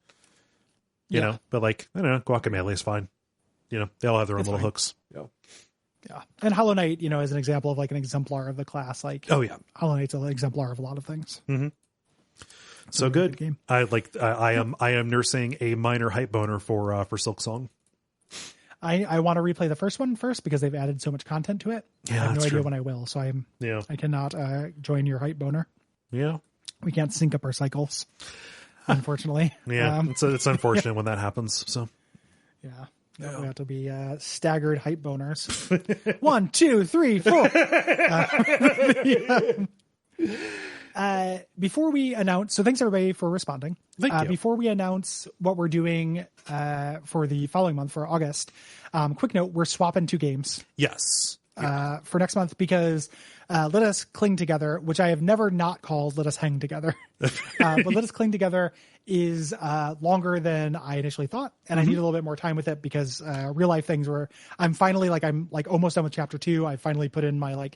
You know, but like, I don't know, Guacamelee is fine. You know, they all have their own little hooks. Yeah. Yeah. And Hollow Knight, is an example of like an exemplar of the class. Like, oh yeah, Hollow Knight's an exemplar of a lot of things. Mm-hmm. So really good. Game. I am nursing a minor hype boner for Silksong. I want to replay the first one first because they've added so much content to it. Yeah, I have no idea true. when I will. So I cannot join your hype boner. Yeah. We can't sync up our cycles, unfortunately. Yeah. It's unfortunate when that happens. So yeah. We have to be staggered hype boners. 1, 2, 3, 4. Before we announce, so thanks everybody for responding. Thank you. Before we announce what we're doing for the following month, for August, quick note, we're swapping 2 games. Yes. For next month because Let Us Cling Together, which I have never not called Let Us Hang Together. But Let Us Cling Together is longer than I initially thought. And I need a little bit more time with it because real life things where I'm finally I'm almost done with chapter 2. I finally put in my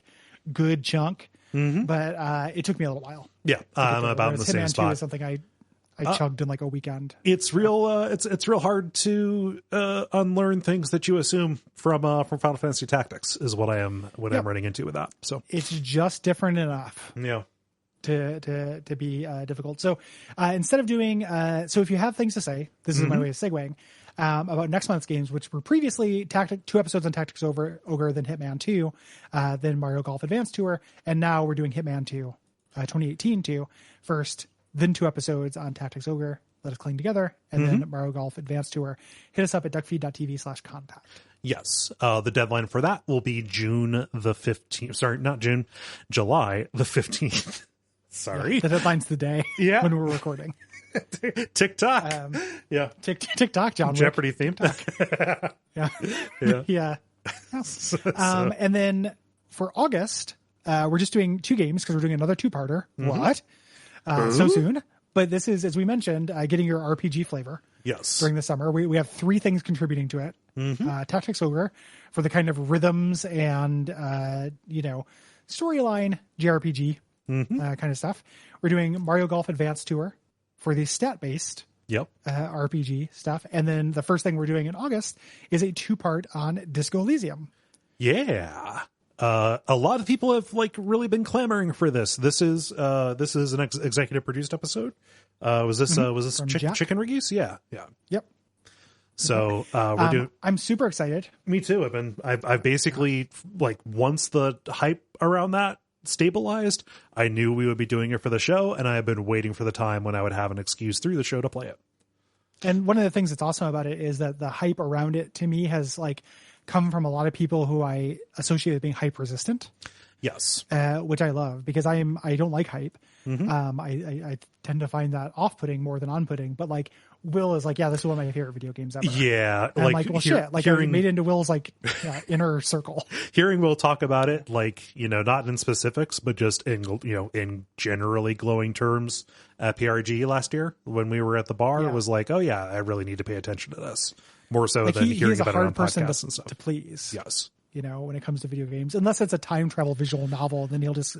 good chunk, but it took me a little while. Yeah. I'm about in the same spot. 2 is something I chugged in a weekend. It's real. It's real hard to unlearn things that you assume from Final Fantasy Tactics is what I'm running into with that. So it's just different enough. Yeah. To be difficult. So instead of doing, so if you have things to say, this is my way of segueing about next month's games, which were previously 2 episodes on Tactics Ogre, then Hitman 2, then Mario Golf Advance Tour, and now we're doing Hitman 2, 2018 2 first. Then 2 episodes on Tactics Ogre, Let Us Cling Together, and then Mario Golf Advanced Tour. Hit us up at duckfeed.tv/contact. Yes. The deadline for that will be June the 15th. Sorry, not June, July the 15th. Sorry. Yeah, the deadline's the day when we're recording. TikTok. TikTok, John. Jeopardy theme. Yeah. And then for August, we're just doing 2 games because we're doing another 2-parter. What? So soon. But this is, as we mentioned, getting your RPG flavor. Yes. During the summer. We have 3 things contributing to it. Tactics Ogre for the kind of rhythms and, storyline JRPG kind of stuff. We're doing Mario Golf Advance Tour for the stat-based RPG stuff. And then the first thing we're doing in August is a 2-part on Disco Elysium. Yeah. A lot of people have really been clamoring for this. This is an executive produced episode. Was this Chicken Riggies? Yeah. Yep. So we're doing. I'm super excited. Me too. I've basically once the hype around that stabilized, I knew we would be doing it for the show, and I have been waiting for the time when I would have an excuse through the show to play it. And one of the things that's awesome about it is that the hype around it to me has come from a lot of people who I associate with being hype resistant. Yes. Which I love because I don't like hype. I tend to find that off-putting more than on-putting, but Will is this is one of my favorite video games ever. Yeah. And I'm shit. I made it into Will's inner circle. Hearing Will talk about it, not in specifics, but just in generally glowing terms at PRG last year when we were at the bar, it was oh yeah, I really need to pay attention to this. More so than hearing about it on podcasts and stuff. To please. Yes. When it comes to video games, unless it's a time travel visual novel, then he'll just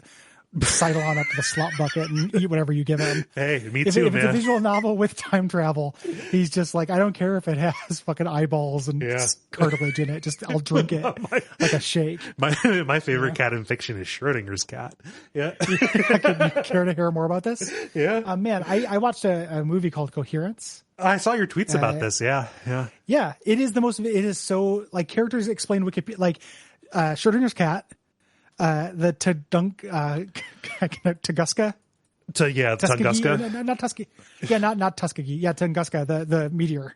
sidle on up to the slop bucket and eat whatever you give him. Hey, me if too, man. If it's a visual novel with time travel, he's just I don't care if it has fucking eyeballs and cartilage in it. Just I'll drink it like a shake. My favorite cat in fiction is Schrodinger's cat. Yeah. Can you care to hear more about this? Yeah. Man, I watched a movie called Coherence. I saw your tweets about this. Yeah. It is it is so characters explain Wikipedia, Schrodinger's cat, the Tunguska. Tunguska. Not Tuskegee. Yeah, not Tuskegee. Yeah, Tunguska, the meteor.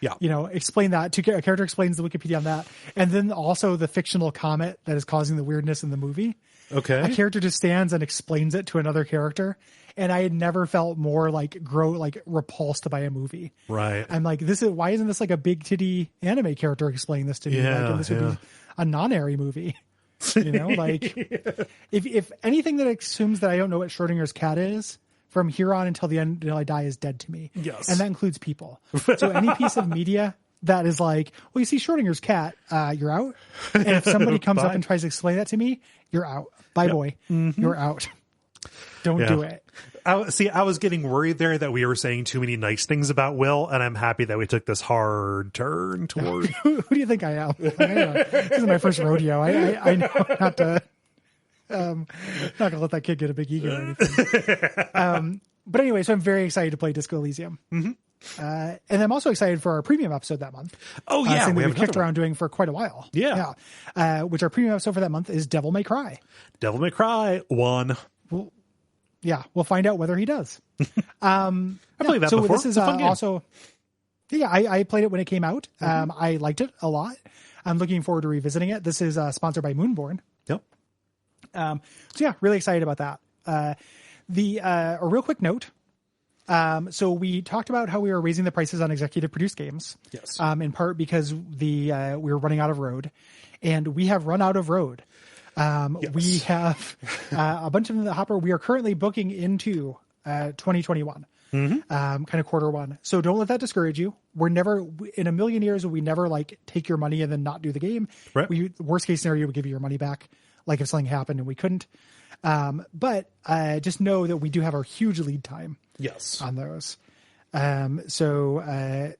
Yeah. Explain that. A character explains the Wikipedia on that. And then also the fictional comet that is causing the weirdness in the movie. Okay. A character just stands and explains it to another character. And I had never felt more repulsed by a movie. Right. I'm why isn't this a big titty anime character explaining this to me? This would be a non-airy movie. If anything that assumes that I don't know what Schrodinger's cat is, from here on until the end until I die is dead to me. Yes. And that includes people. So any piece of media that is like, well, you see Schrodinger's cat, you're out. And if somebody comes up and tries to explain that to me, you're out. Bye, boy. You're out. Don't do it. I was getting worried there that we were saying too many nice things about Will, and I'm happy that we took this hard turn toward. Who do you think I am? This is my first rodeo. I know not to. Not gonna let that kid get a big ego or anything. But anyway, so I'm very excited to play Disco Elysium. And I'm also excited for our premium episode that month. Oh yeah, something we've kicked around doing for quite a while. Yeah. Which our premium episode for that month is Devil May Cry. Devil May Cry 1. We'll find out whether he does. I played that before. This is also. Yeah, I played it when it came out. I liked it a lot. I'm looking forward to revisiting it. This is sponsored by Moonborn. Yep. So yeah, really excited about that. A real quick note. So we talked about how we were raising the prices on executive produced games. Yes. In part because we were running out of road, and we have run out of road. Yes. We have a bunch of the hopper. We are currently booking into 2021, kind of quarter one. So don't let that discourage you. We're never in a million years will we never like take your money and then not do the game. Right. Worst case scenario, we give you your money back. Like if something happened and we couldn't. But just know that we do have our huge lead time. Yes. On those. So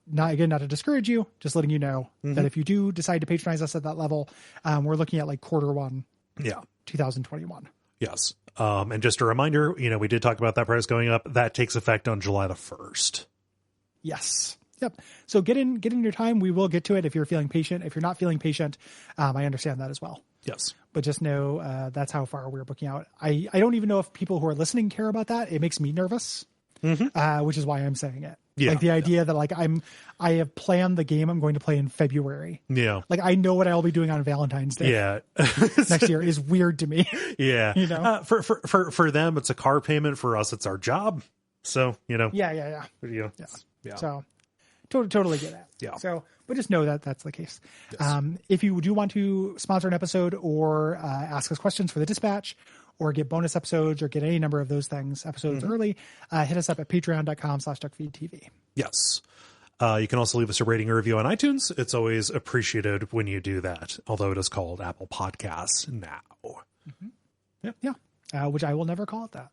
not to discourage you, just letting you know that if you do decide to patronize us at that level, we're looking at like quarter one. Yeah. 2021. Yes. And just a reminder, we did talk about that price going up. That takes effect on July the 1st. Yes. Yep. So get in your time. We will get to it if you're feeling patient. If you're not feeling patient, I understand that as well. Yes. But just know that's how far we're booking out. I don't even know if people who are listening care about that. It makes me nervous, which is why I'm saying it. Yeah. Like the idea that like I have planned the game I'm going to play in February. Yeah. Like I know what I'll be doing on Valentine's Day. Yeah. Next year is weird to me. Yeah. For them, it's a car payment. For us, it's our job. So, Yeah. Yeah. So totally get that. Yeah. So, but just know that that's the case. Yes. If you do want to sponsor an episode or ask us questions for the dispatch or get bonus episodes or get any number of those episodes early, hit us up at patreon.com/Duckfeed.tv. Yes. You can also leave us a rating or review on iTunes. It's always appreciated when you do that, although it is called Apple Podcasts now. Yeah. Which I will never call it that.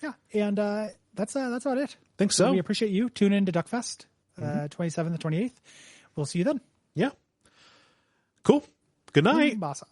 Yeah. And that's about it. Think so. We appreciate you. Tune in to Duckfest, 27th and 28th. We'll see you then. Yeah. Cool. Good night. Basa.